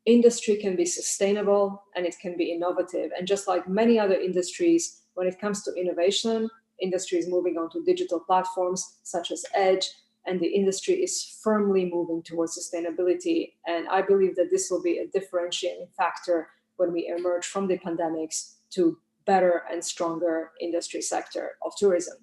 industry can be sustainable and it can be innovative. And just like many other industries, when it comes to innovation, industry is moving on to digital platforms such as Edge, and the industry is firmly moving towards sustainability. And I believe that this will be a differentiating factor when we emerge from the pandemics to better and stronger industry sector of tourism.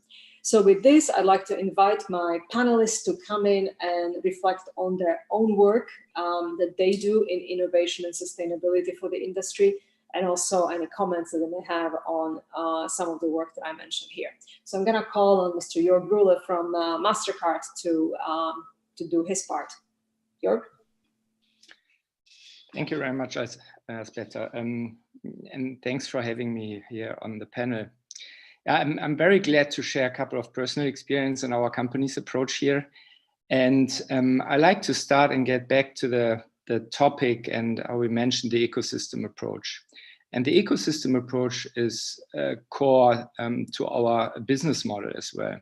So with this, I'd like to invite my panelists to come in and reflect on their own work that they do in innovation and sustainability for the industry, and also any comments that they may have on some of the work that I mentioned here. So I'm going to call on Mr. Jörg Brühle from MasterCard to do his part. Jörg? Thank you very much, Sveta, and thanks for having me here on the panel. I'm very glad to share a couple of personal experience in our company's approach here. And I like to start and get back to the topic and how we mentioned the ecosystem approach. And the ecosystem approach is core to our business model as well.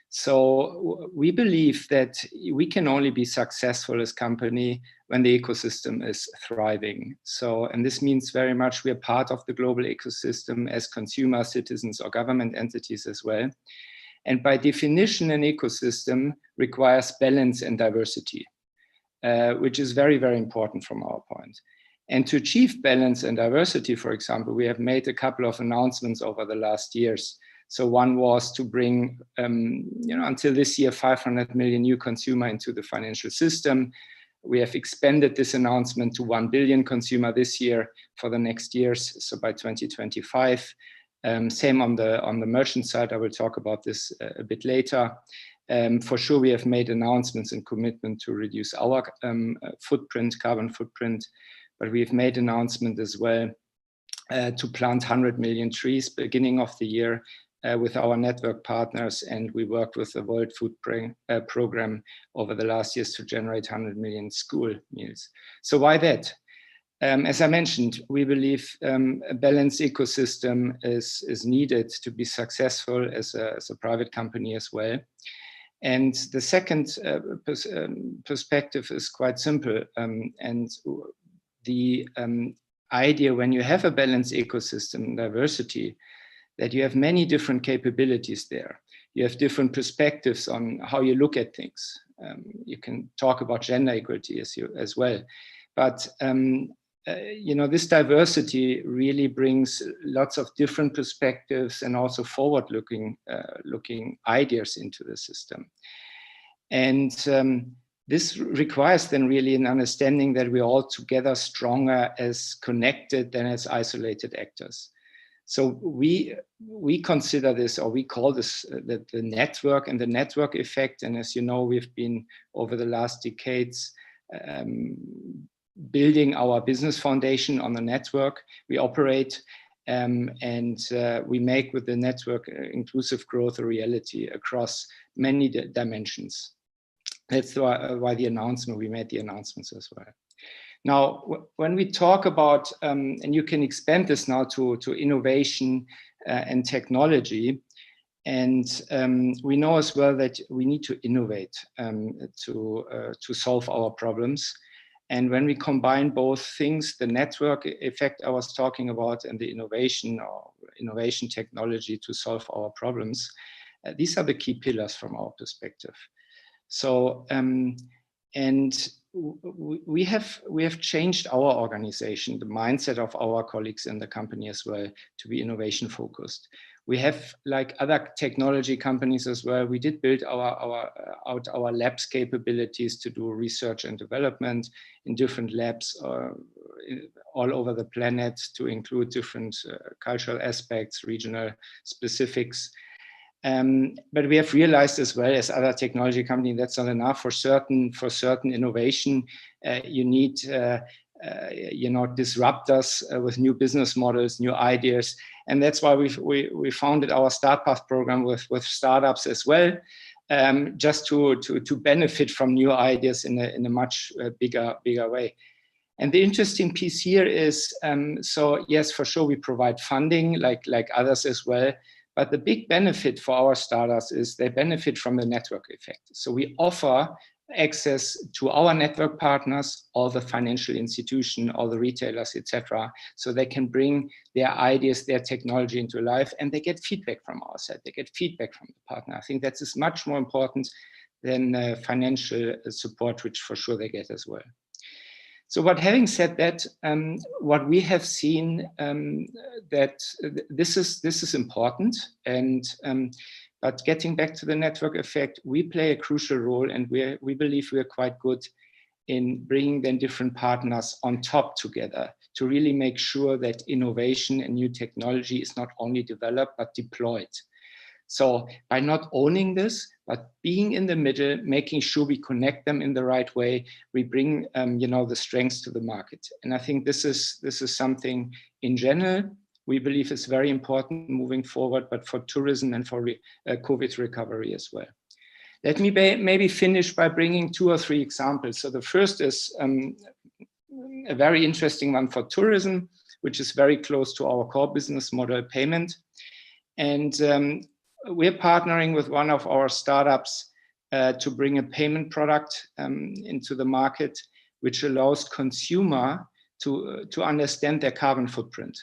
So we believe that we can only be successful as a company when the ecosystem is thriving. So, and this means very much we are part of the global ecosystem as consumers, citizens, or government entities as well. And by definition, an ecosystem requires balance and diversity, which is very, very important from our point. And to achieve balance and diversity, for example, we have made a couple of announcements over the last years. So one was to bring, until this year, 500 million new consumer into the financial system. We have expanded this announcement to 1 billion consumer this year for the next years, so by 2025. Same on the merchant side. I will talk about this a bit later. For sure, we have made announcements and commitment to reduce our carbon footprint, but we've made announcement as well to plant 100 million trees beginning of the year with our network partners, and we worked with the World Food Program over the last years to generate 100 million school meals. So why that? As I mentioned, we believe a balanced ecosystem is needed to be successful as a private company as well. And the second perspective is quite simple. And the idea when you have a balanced ecosystem diversity, that you have many different capabilities there. You have different perspectives on how you look at things. You can talk about gender equality as well. But this diversity really brings lots of different perspectives and also forward-looking ideas into the system. And this requires then really an understanding that we're all together stronger as connected than as isolated actors. So we consider this, or we call this the network and the network effect. And as you know, we've been over the last decades building our business foundation on the network we operate, and we make with the network inclusive growth a reality across many dimensions. That's why we made the announcements as well. Now, when we talk about, and you can expand this now to innovation and technology, and we know as well that we need to innovate to solve our problems. And when we combine both things, the network effect I was talking about and the innovation technology to solve our problems, these are the key pillars from our perspective. So, and we have changed our organization, the mindset of our colleagues in the company as well, to be innovation focused. We have, like other technology companies as well, we did build out our labs capabilities to do research and development in different labs all over the planet, to include different cultural aspects, regional specifics. But we have realized as well as other technology companies, that's not enough. For certain innovation, you need disruptors with new business models, new ideas. And that's why we founded our Start Path program with startups as well, just to benefit from new ideas in a much bigger way. And the interesting piece here is, so yes, for sure, we provide funding like others as well. But the big benefit for our startups is they benefit from the network effect. So we offer access to our network partners, all the financial institutions, all the retailers, etc. So they can bring their ideas, their technology into life, and they get feedback from our side. They get feedback from the partner. I think that is much more important than financial support, which for sure they get as well. So, but having said that, what we have seen that this is important, and but getting back to the network effect, we play a crucial role, and we believe we are quite good in bringing then different partners on top together to really make sure that innovation and new technology is not only developed but deployed. So by not owning this, but being in the middle, making sure we connect them in the right way, we bring the strengths to the market. And I think this is something in general we believe is very important moving forward, but for tourism and for COVID recovery as well. Let me maybe finish by bringing 2 or 3 examples. So the first is a very interesting one for tourism, which is very close to our core business model, payment. And we're partnering with one of our startups to bring a payment product into the market, which allows consumer to understand their carbon footprint.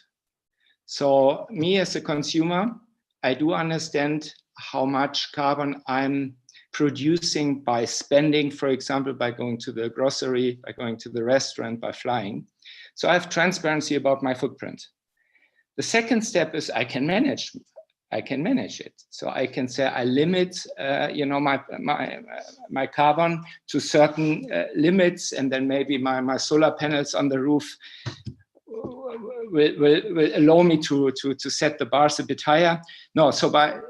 So me as a consumer, I do understand how much carbon I'm producing by spending, for example, by going to the grocery, by going to the restaurant, by flying. So I have transparency about my footprint. The second step is I can manage it. So I can say I limit, my carbon to certain limits, and then maybe my solar panels on the roof will allow me to set the bars a bit higher. No,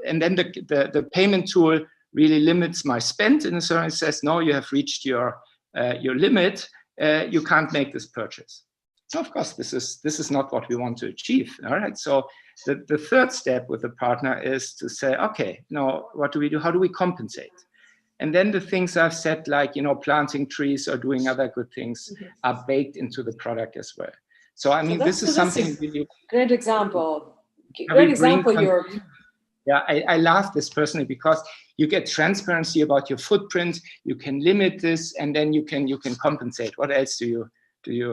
and then the payment tool really limits my spend, and so it says, no, you have reached your limit. You can't make this purchase. So of course, this is not what we want to achieve. All right. So the third step with the partner is to say, okay, now what do we do? How do we compensate? And then the things I've said, like planting trees or doing other good things, are baked into the product as well. So I mean, this is something really great example. Great example, Jörg. Yeah, I love this personally because you get transparency about your footprint. You can limit this, and then you can compensate. What else do you?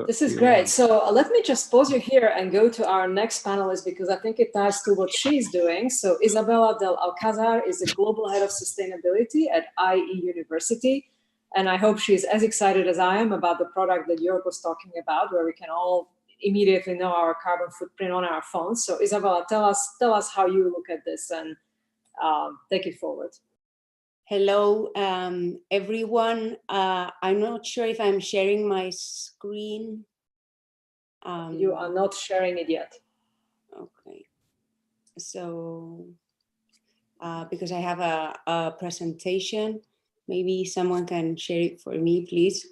This is great. So let me just pause you here and go to our next panelist, because I think it ties to what she's doing. So Isabella del Alcazar is the Global Head of Sustainability at IE University. And I hope she's as excited as I am about the product that Jörg was talking about, where we can all immediately know our carbon footprint on our phones. So Isabella, tell us how you look at this and take it forward. Hello, everyone. I'm not sure if I'm sharing my screen. You are not sharing it yet. Okay. So, because I have a presentation, maybe someone can share it for me, please.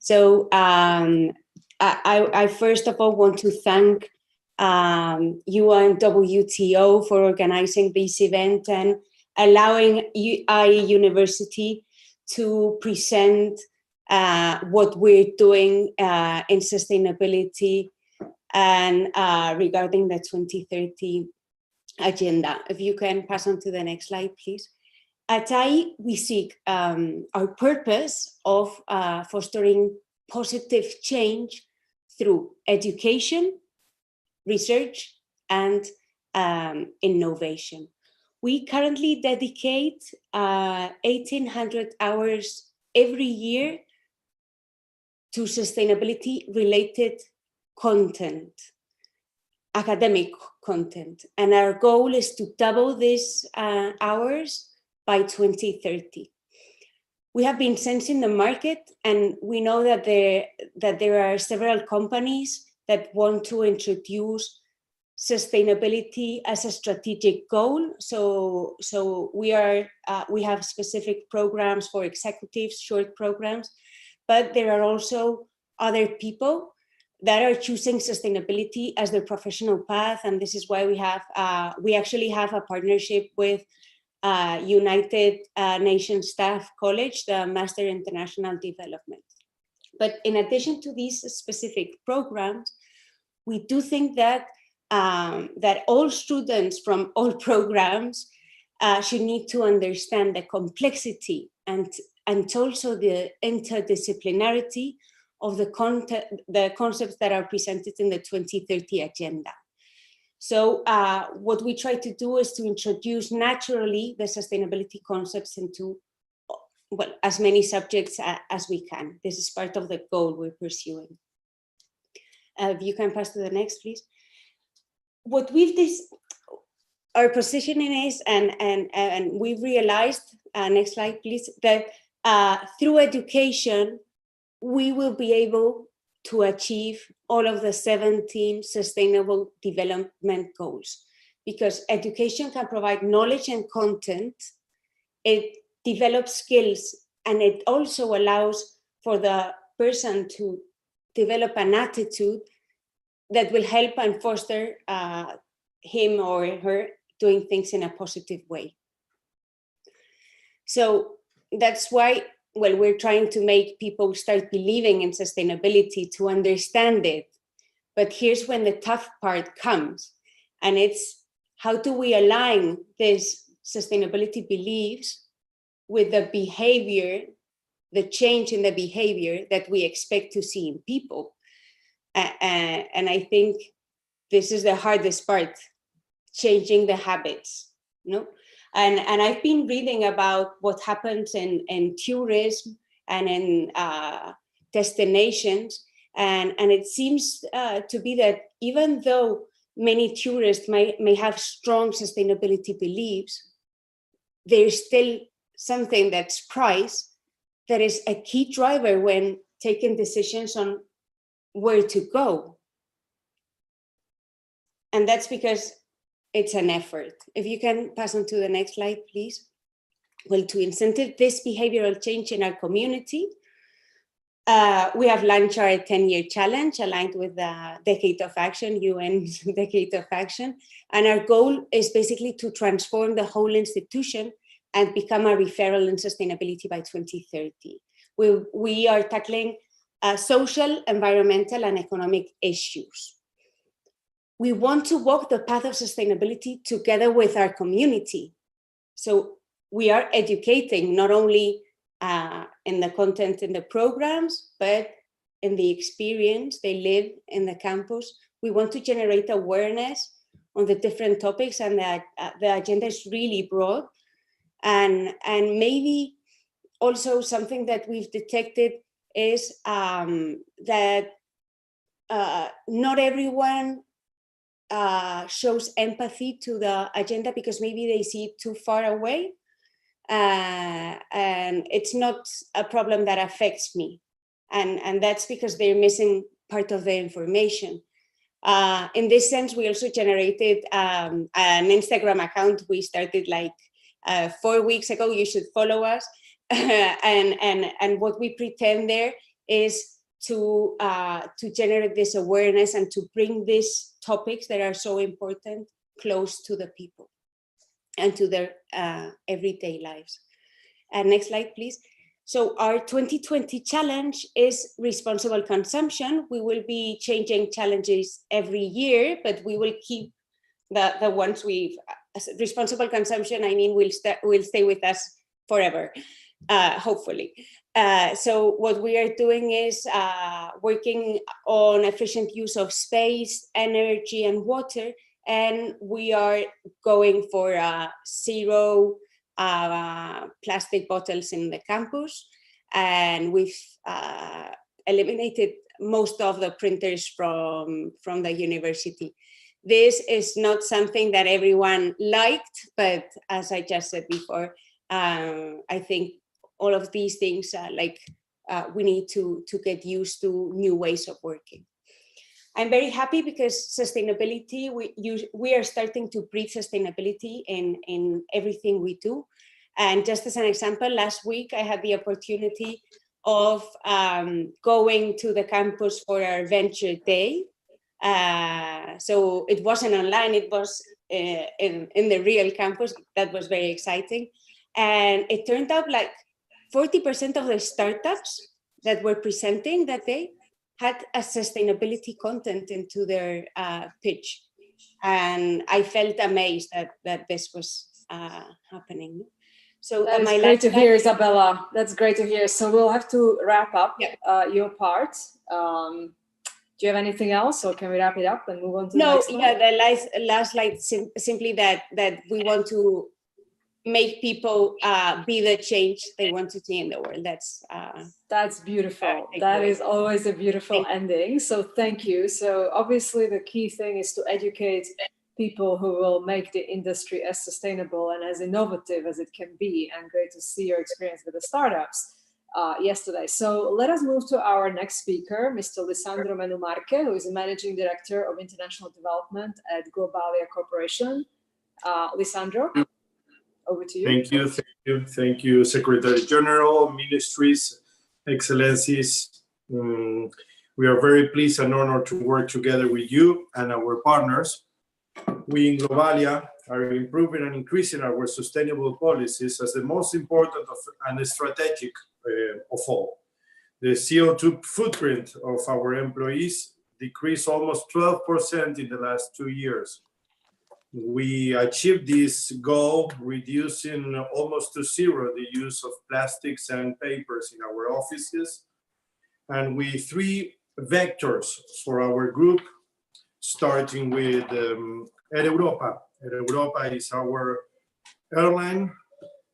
So, I first of all want to thank UNWTO for organizing this event and allowing IE University to present what we're doing in sustainability and regarding the 2030 agenda. If you can pass on to the next slide, please. At IE, we seek our purpose of fostering positive change through education, research, and innovation. We currently dedicate 1,800 hours every year to sustainability-related content. academic content. And our goal is to double these hours by 2030. We have been sensing the market, and we know that there are several companies that want to introduce sustainability as a strategic goal. So we have specific programs for executives, short programs, but there are also other people that are choosing sustainability as their professional path, and this is why we actually have a partnership with United Nations Staff College, the Master International Development. But in addition to these specific programs, we do think that that all students from all programs should need to understand the complexity and also the interdisciplinarity of the concepts that are presented in the 2030 agenda. So what we try to do is to introduce naturally the sustainability concepts into, well, as many subjects as we can. This is part of the goal we're pursuing. If you can pass to the next, please. What our positioning is, and we've realized, next slide, please, that through education, we will be able to achieve all of the 17 sustainable development goals, because education can provide knowledge and content, it develops skills, and it also allows for the person to develop an attitude that will help and foster him or her doing things in a positive way. So that's why, well, we're trying to make people start believing in sustainability, to understand it. But here's when the tough part comes, and it's how do we align these sustainability beliefs with the behavior, the change in the behavior that we expect to see in people. And I think this is the hardest part, changing the habits, no? And I've been reading about what happens in tourism and in destinations, and it seems to be that even though many tourists may have strong sustainability beliefs, there's still something that's price that is a key driver when taking decisions on where to go. And that's because it's an effort. If you can pass on to the next slide, please. Well, to incentive this behavioral change in our community, we have launched our 10-year challenge aligned with the Decade of Action, UN's Decade of Action. And our goal is basically to transform the whole institution and become a referral in sustainability by 2030. We are tackling social, environmental, and economic issues. We want to walk the path of sustainability together with our community. So we are educating not only in the content in the programs, but in the experience they live in the campus. We want to generate awareness on the different topics, and that the agenda is really broad. And maybe also something that we've detected is that not everyone shows empathy to the agenda because maybe they see it too far away, and it's not a problem that affects me, and that's because they're missing part of the information. In this sense, we also generated an Instagram account. We started like 4 weeks ago. You should follow us. And what we pretend there is to generate this awareness and to bring these topics that are so important close to the people and to their everyday lives. Next slide, please. So our 2020 challenge is responsible consumption. We will be changing challenges every year, but we will keep the ones we've, responsible consumption, I mean, will stay with us forever, hopefully. So what we are doing is working on efficient use of space, energy, and water, and we are going for zero plastic bottles in the campus, and we've eliminated most of the printers from the university. This is not something that everyone liked, but as I just said before, I think all of these things we need to get used to new ways of working. I'm very happy because sustainability, we are starting to breathe sustainability in everything we do. And just as an example, last week I had the opportunity of going to the campus for our Venture Day. So it wasn't online, it was in the real campus. That was very exciting. And it turned out like 40% of the startups that were presenting that day had a sustainability content into their pitch. And I felt amazed that this was happening. So that's great to hear, Isabella. That's great to hear. So we'll have to wrap up your part. Do you have anything else, or can we wrap it up and move on to the next one? No, the last slide, simply that we want to make people be the change they want to see in the world. That's beautiful. That is always a beautiful ending. So thank you. So obviously the key thing is to educate people who will make the industry as sustainable and as innovative as it can be. And great to see your experience with the startups yesterday. So let us move to our next speaker, Mr. Lisandro Menumarque, who is the Managing Director of International Development at Globalia Corporation. Lisandro, over to you. Thank you, Secretary General, Ministries, Excellencies. We are very pleased and honored to work together with you and our partners. We in Globalia are improving and increasing our sustainable policies as the most important and strategic of all. The CO2 footprint of our employees decreased almost 12% in the last 2 years. We achieved this goal, reducing almost to zero the use of plastics and papers in our offices, and with 3 vectors for our group, starting with Air Europa. Air Europa is our airline.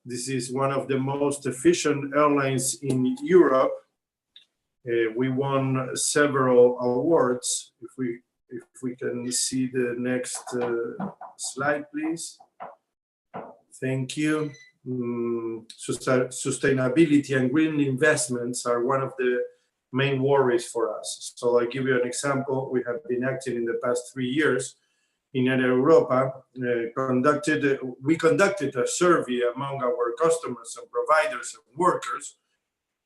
This is one of the most efficient airlines in Europe. We won several awards. If we can see the next slide, please. Thank you. Sustainability and green investments are one of the main worries for us. So I'll give you an example. We have been acting in the past 3 years in Air Europa. We conducted a survey among our customers and providers and workers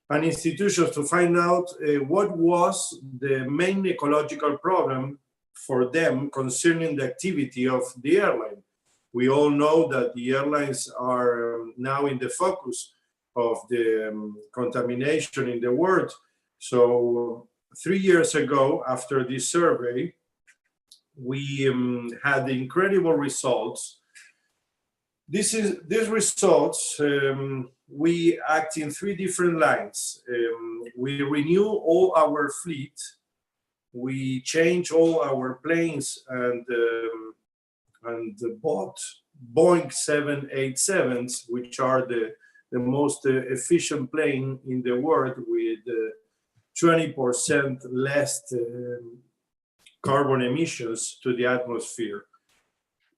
and institutions to find out what was the main ecological problem for them concerning the activity of the airline. We all know that the airlines are now in the focus of the contamination in the world. So 3 years ago, after this survey, we had incredible results. These results, we act in 3 different lines. We renew all our fleet. We change all our planes and bought Boeing 787s, which are the most efficient plane in the world with 20% less carbon emissions to the atmosphere.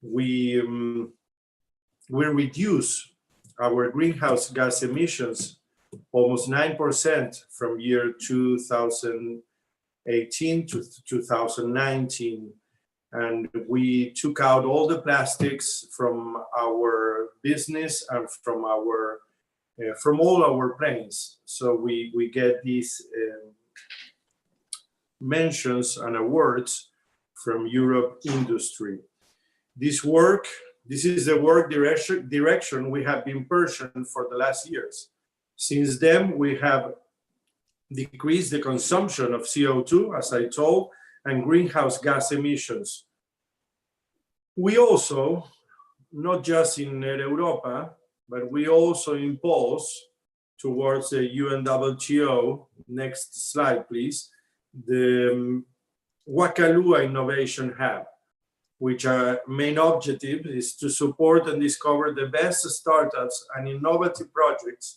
We reduce our greenhouse gas emissions almost 9% from year 2018 to 2019. And we took out all the plastics from our business and from all our planes. So we get these mentions and awards from Europe industry. This is the work direction we have been pursuing for the last years. Since then, we have decreased the consumption of CO2, as I told, and greenhouse gas emissions. We also, not just in Air Europa, but we also impulse towards the UNWTO, next slide please, the Wakalua Innovation Hub, which our main objective is to support and discover the best startups and innovative projects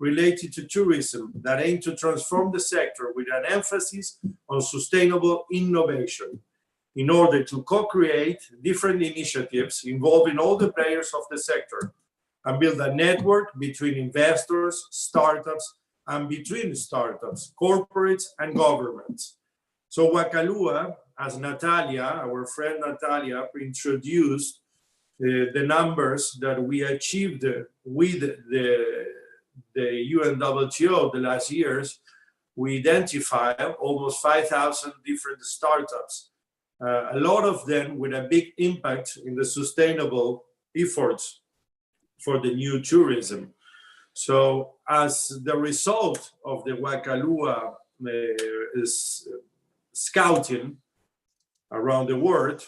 related to tourism that aim to transform the sector with an emphasis on sustainable innovation. in order to co-create different initiatives involving all the players of the sector and build a network between investors, startups, and between startups, corporates, and governments. So Wakalua, as Natalia, our friend Natalia, introduced the numbers that we achieved with the UNWTO the last years. We identified almost 5,000 different startups, a lot of them with a big impact in the sustainable efforts for the new tourism. So as the result of the Wakalua scouting around the world,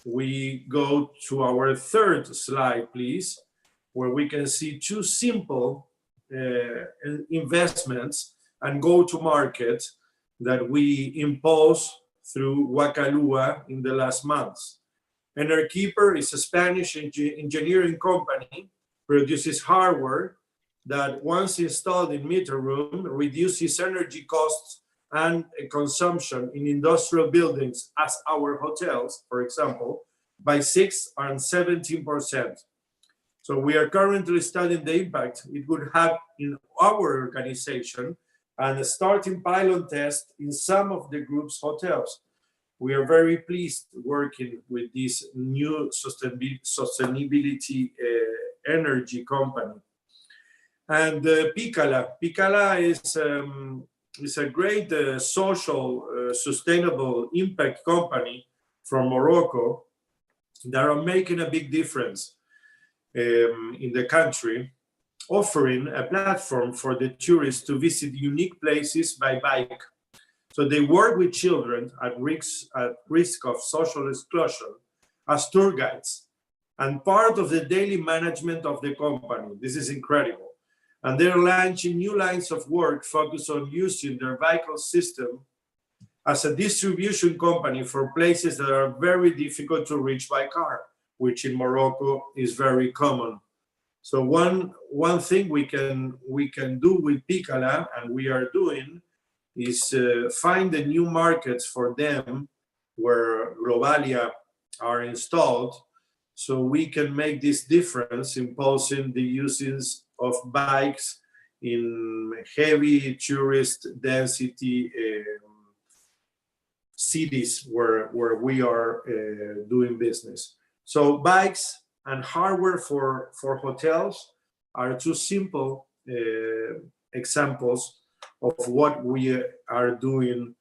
we go to our third slide, please, where we can see two simple investments and go-to-market that we impose through Wakalua in the last months. Enerkeeper is a Spanish engineering company, produces hardware that once installed in meter room reduces energy costs and consumption in industrial buildings as our hotels, for example, by 6 and 17%. So we are currently studying the impact it would have in our organization and starting pilot test in some of the group's hotels. We are very pleased working with this new sustainability energy company. And Picala is a great social sustainable impact company from Morocco that are making a big difference in the country, offering a platform for the tourists to visit unique places by bike. So they work with children at risk of social exclusion as tour guides and part of the daily management of the company. This is incredible. And they're launching new lines of work focused on using their vehicle system as a distribution company for places that are very difficult to reach by car, which in Morocco is very common. So one thing we can do with Picala, and we are doing, is find the new markets for them where Globalia are installed, so we can make this difference, imposing the uses of bikes in heavy tourist density cities where we are doing business. So bikes and hardware for hotels are two simple examples of what we are doing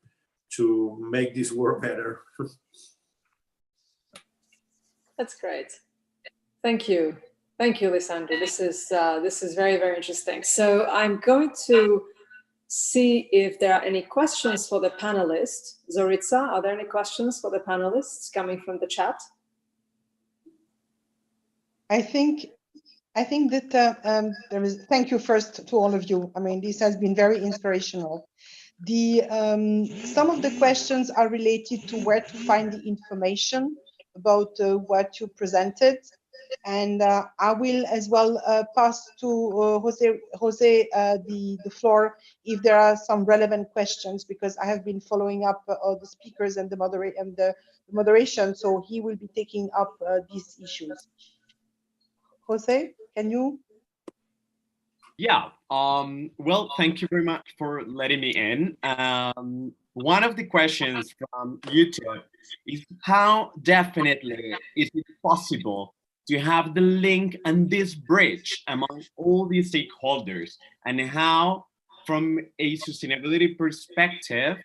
to make this work better. That's great. Thank you. Thank you, Lisandro. This is very, very interesting. So I'm going to see if there are any questions for the panelists. Zorica, are there any questions for the panelists coming from the chat? I think that there is. Thank you first to all of you. I mean, this has been very inspirational. Some of the questions are related to where to find the information about what you presented, and I will as well pass to Jose the floor if there are some relevant questions, because I have been following up all the speakers and the moderation, so he will be taking up these issues. Jose, can you? Yeah, well, thank you very much for letting me in. One of the questions from YouTube is how definitely is it possible to have the link and this bridge among all the stakeholders, and how, from a sustainability perspective,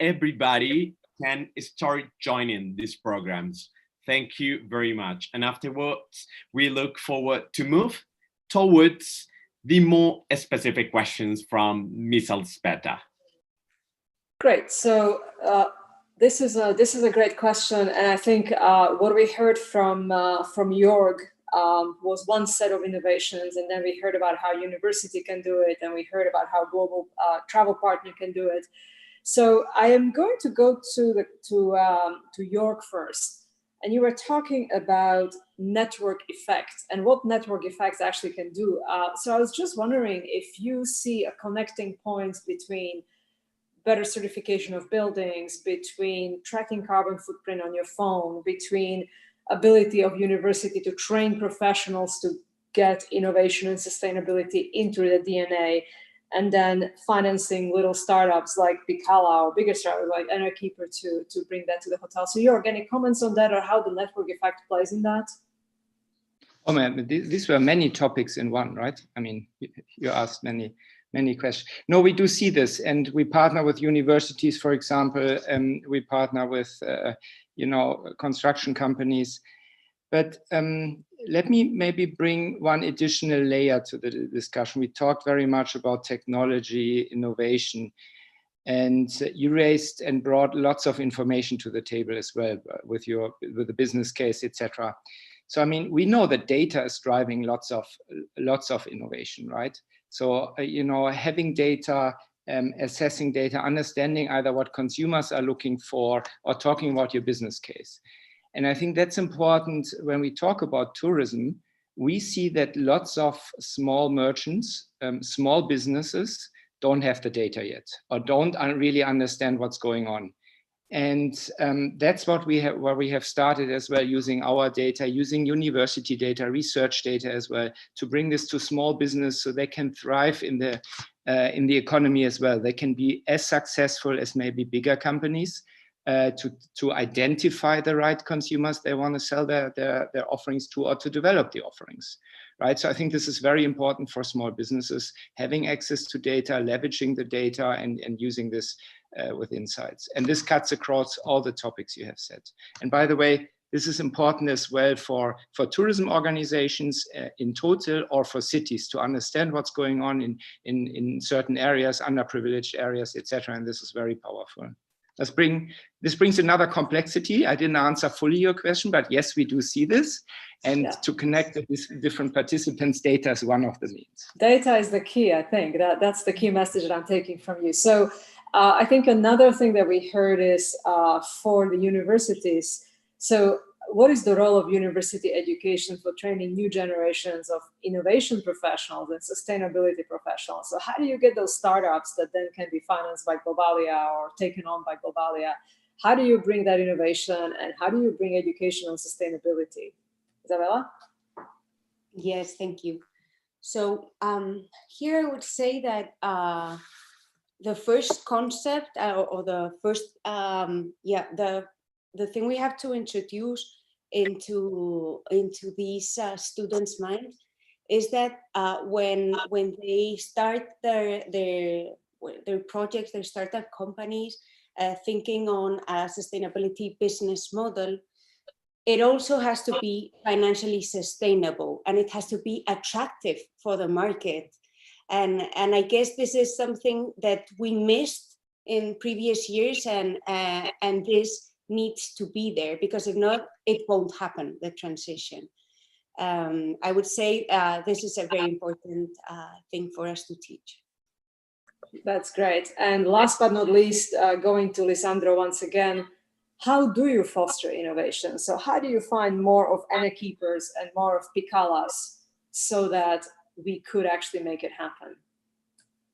everybody can start joining these programs. Thank you very much. And afterwards, we look forward to move towards the more specific questions from Ms. Alspeta. Great. So this is a great question, and I think what we heard from Jörg was one set of innovations, and then we heard about how university can do it, and we heard about how global travel partner can do it. So I am going to go to Jörg first. And you were talking about network effects and what network effects actually can do. So I was just wondering if you see a connecting point between better certification of buildings, between tracking carbon footprint on your phone, between ability of university to train professionals to get innovation and sustainability into the DNA, and then financing little startups like Bicala or bigger startups like Enerkeeper to bring that to the hotel. So your organic comments on that, or how the network effect plays in that? Oh man, these were many topics in one, right? I mean, you asked many questions. No, we do see this, and we partner with universities, for example, and we partner with, construction companies. But let me maybe bring one additional layer to the discussion. We talked very much about technology, innovation, and you raised and brought lots of information to the table as well with the business case, etc. So I mean, we know that data is driving lots of innovation, right? So having data, assessing data, understanding either what consumers are looking for, or talking about your business case. And I think that's important when we talk about tourism. We see that lots of small merchants, small businesses don't have the data yet, or don't really understand what's going on. And that's what we have started as well, using our data, using university data, research data as well, to bring this to small business so they can thrive in the economy as well. They can be as successful as maybe bigger companies. To identify the right consumers they want to sell their offerings to, or to develop the offerings, right? So I think this is very important for small businesses, having access to data, leveraging the data, and using this with insights. And this cuts across all the topics you have said. And by the way, this is important as well for tourism organizations in total, or for cities to understand what's going on in certain areas, underprivileged areas, etc. And this is very powerful. This brings another complexity. I didn't answer fully your question, but yes, we do see this. And to connect with different participants, data is one of the means. Data is the key, I think. That's the key message that I'm taking from you. So I think another thing that we heard is for the universities. So what is the role of university education for training new generations of innovation professionals and sustainability professionals? So how do you get those startups that then can be financed by Globalia or taken on by Globalia? How do you bring that innovation, and how do you bring education on sustainability? Isabella? Yes, thank you. So here I would say that the first concept or the first, the thing we have to introduce into these students' minds is that when they start their projects, their startup companies, thinking on a sustainability business model, it also has to be financially sustainable, and it has to be attractive for the market. And I guess this is something that we missed in previous years, and this needs to be there, because if not, it won't happen, the transition. I would say this is a very important thing for us to teach. That's great. And last but not least, going to Lisandro once again, how do you foster innovation? So how do you find more of Enerkeepers and more of Bicalas so that we could actually make it happen?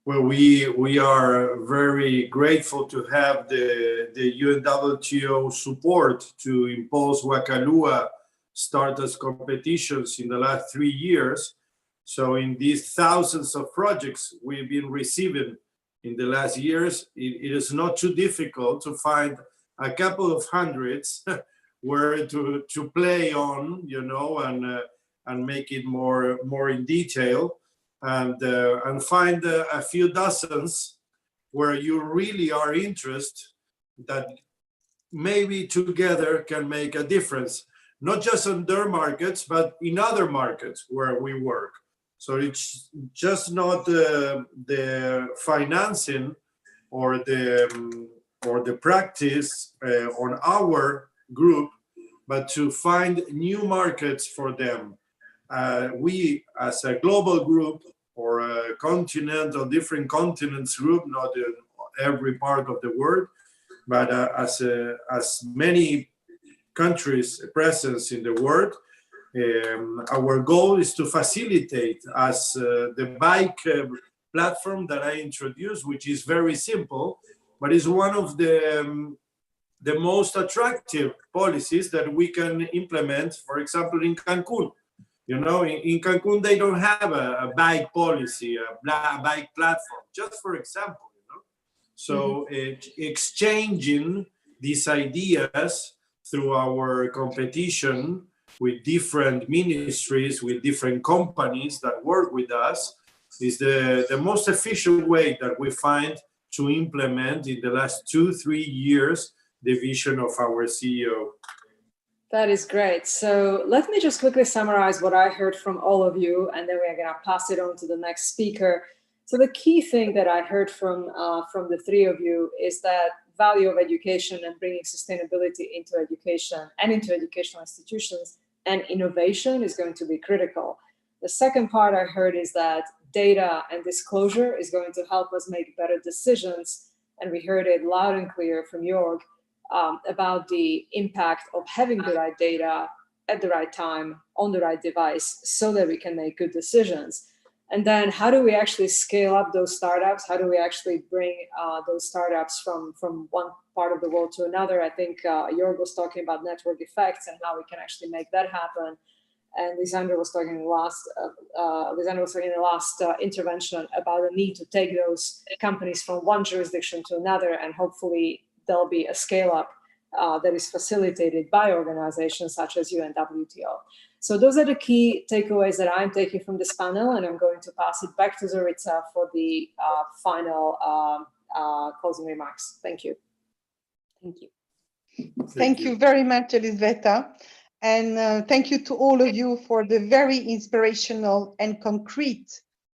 Well, we are very grateful to have the UNWTO support to impose Wakalua startups competitions in the last 3 years. So in these thousands of projects we've been receiving in the last years, it is not too difficult to find a couple of hundreds where to play on, and make it more in detail. And find a few dozens where you really are interested, that maybe together can make a difference, not just on their markets, but in other markets where we work. So it's just not the financing or the practice on our group, but to find new markets for them. We, as a global group or a continent or different continents group, not in every part of the world, but as many countries presence in the world, our goal is to facilitate as the bike platform that I introduced, which is very simple. but it's one of the most attractive policies that we can implement, for example, in Cancun. You know, in Cancun, they don't have a bike policy, a bike platform, just for example, you know. So exchanging these ideas through our competition with different ministries, with different companies that work with us, is the most efficient way that we find to implement in the last 2-3 years the vision of our CEO. That is great. So let me just quickly summarize what I heard from all of you, and then we're going to pass it on to the next speaker. So the key thing that I heard from the three of you is that value of education and bringing sustainability into education and into educational institutions, and innovation is going to be critical. The second part I heard is that data and disclosure is going to help us make better decisions, and we heard it loud and clear from Jörg about the impact of having the right data at the right time on the right device so that we can make good decisions. And then how do we actually scale up those startups? How do we actually bring those startups from one part of the world to another? I think Jörg was talking about network effects and how we can actually make that happen. And Lisandro was talking in the last intervention about the need to take those companies from one jurisdiction to another, and hopefully there'll be a scale up that is facilitated by organizations such as UNWTO. So those are the key takeaways that I'm taking from this panel, and I'm going to pass it back to Zorica for the final closing remarks. Thank you. Thank you. Thank you very much, Elisabetta. And thank you to all of you for the very inspirational and concrete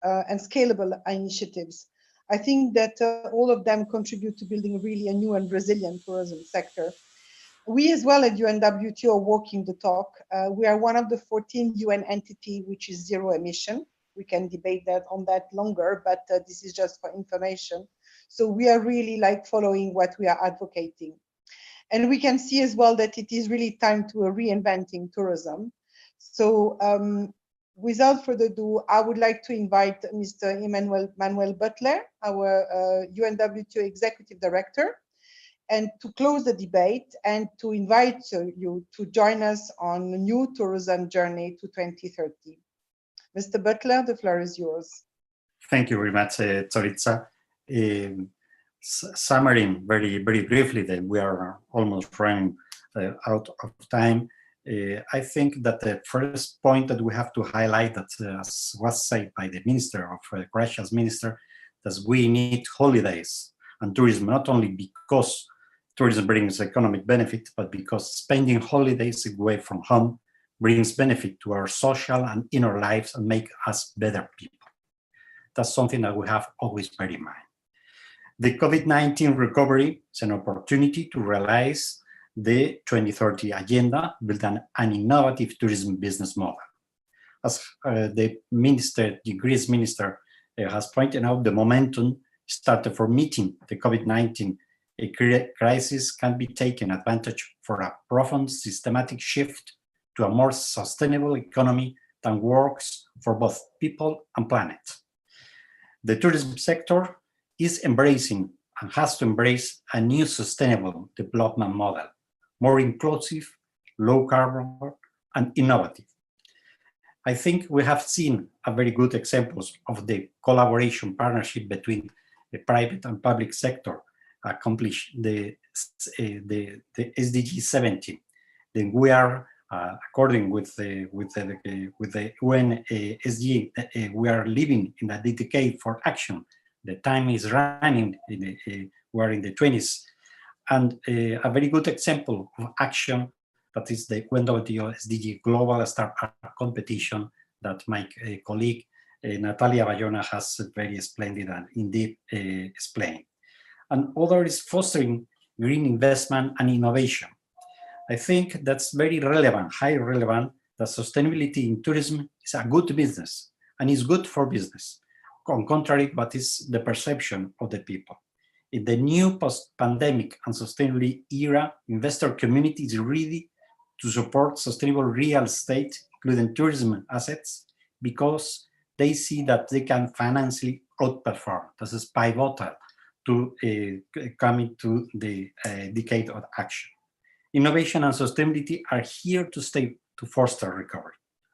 and scalable initiatives. I think that all of them contribute to building really a new and resilient tourism sector. We as well at UNWTO are walking the talk. We are one of the 14 UN entity which is zero emission. We can debate that on that longer, but this is just for information. So we are really like following what we are advocating. And we can see as well that it is really time to reinventing tourism. So without further ado, I would like to invite Mr. Manuel Butler, our UNWTO Executive Director, and to close the debate and to invite you to join us on a new tourism journey to 2030. Mr. Butler, the floor is yours. Thank you very much, Zorica. Summarizing very briefly, that we are almost running out of time. I think that the first point that we have to highlight, that as was said by the minister of Croatia's minister, that we need holidays and tourism, not only because tourism brings economic benefit, but because spending holidays away from home brings benefit to our social and inner lives and make us better people. That's something that we have always bear in mind. The COVID-19 recovery is an opportunity to realize the 2030 agenda, build an innovative tourism business model. As the Greece minister has pointed out, the momentum started for meeting the COVID-19 crisis can be taken advantage for a profound systematic shift to a more sustainable economy that works for both people and planet. The tourism sector is embracing and has to embrace a new sustainable development model, more inclusive, low carbon, and innovative. I think we have seen a very good examples of the collaboration partnership between the private and public sector accomplish the SDG 17. Then we are according with the UN SDG, we are living in a decade for action. The time is running, we are in the 20s. And a very good example of action, that is the UNWTO SDG Global Startup Competition that my colleague Natalia Bayona has very splendid and in-depth explained. And other is fostering green investment and innovation. I think that's very relevant, highly relevant, that sustainability in tourism is a good business and is good for business. On contrary, but it's the perception of the people. In the new post-pandemic and sustainability era, investor community is ready to support sustainable real estate, including tourism assets, because they see that they can financially outperform. This is pivotal to coming to the decade of action. Innovation and sustainability are here to stay to foster recovery.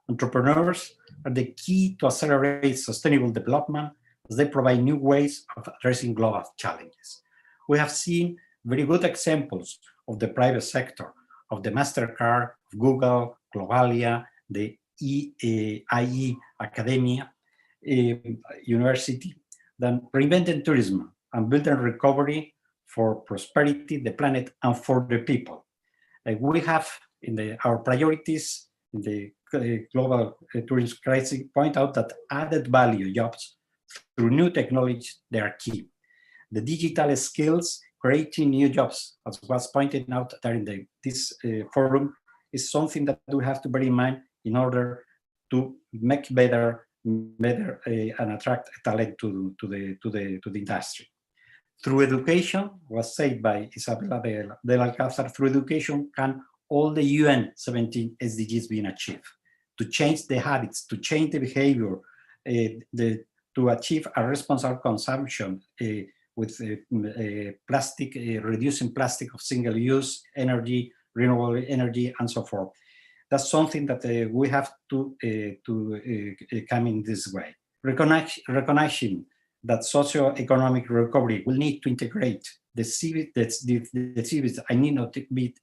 Entrepreneurs are the key to accelerate sustainable development as they provide new ways of addressing global challenges. We have seen very good examples of the private sector, of the MasterCard, of Google, Globalia, the IE Academia, University, that preventing tourism and building recovery for prosperity, the planet, and for the people. We have in our priorities in the global tourism crisis point out that added value jobs through new technology, they are key. The digital skills, creating new jobs, as was pointed out there in this forum, is something that we have to bear in mind in order to make better and attract talent to the industry. Through education, was said by Isabella del Alcázar, through education can all the UN 17 SDGs being achieved. To change the habits, to change the behavior, to achieve a responsible consumption with plastic, reducing plastic of single use, energy, renewable energy, and so forth. That's something that we have to come in this way. Recognizing that socio-economic recovery will need to integrate the civic and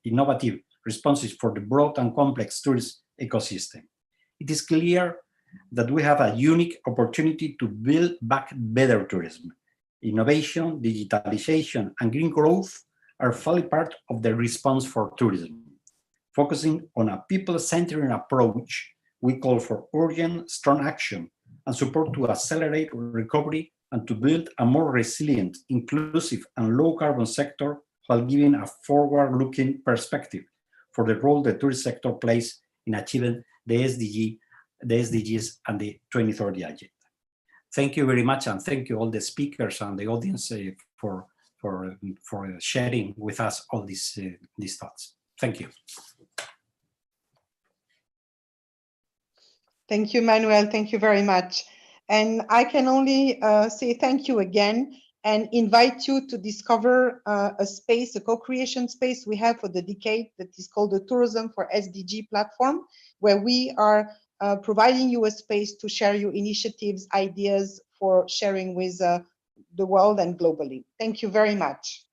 innovative responses for the broad and complex tourist ecosystem. It is clear that we have a unique opportunity to build back better tourism. Innovation, digitalization, and green growth are fully part of the response for tourism. Focusing on a people-centered approach, we call for urgent, strong action and support to accelerate recovery and to build a more resilient, inclusive, and low-carbon sector while giving a forward-looking perspective for the role the tourist sector plays in achieving the SDGs and the 2030 agenda. Thank you very much, and thank you all the speakers and the audience for sharing with us all these thoughts. Thank you. Thank you, Manuel. Thank you very much. And I can only say thank you again and invite you to discover a space, a co-creation space we have for the decade that is called the Tourism for SDG platform, where we are providing you a space to share your initiatives, ideas for sharing with the world and globally. Thank you very much.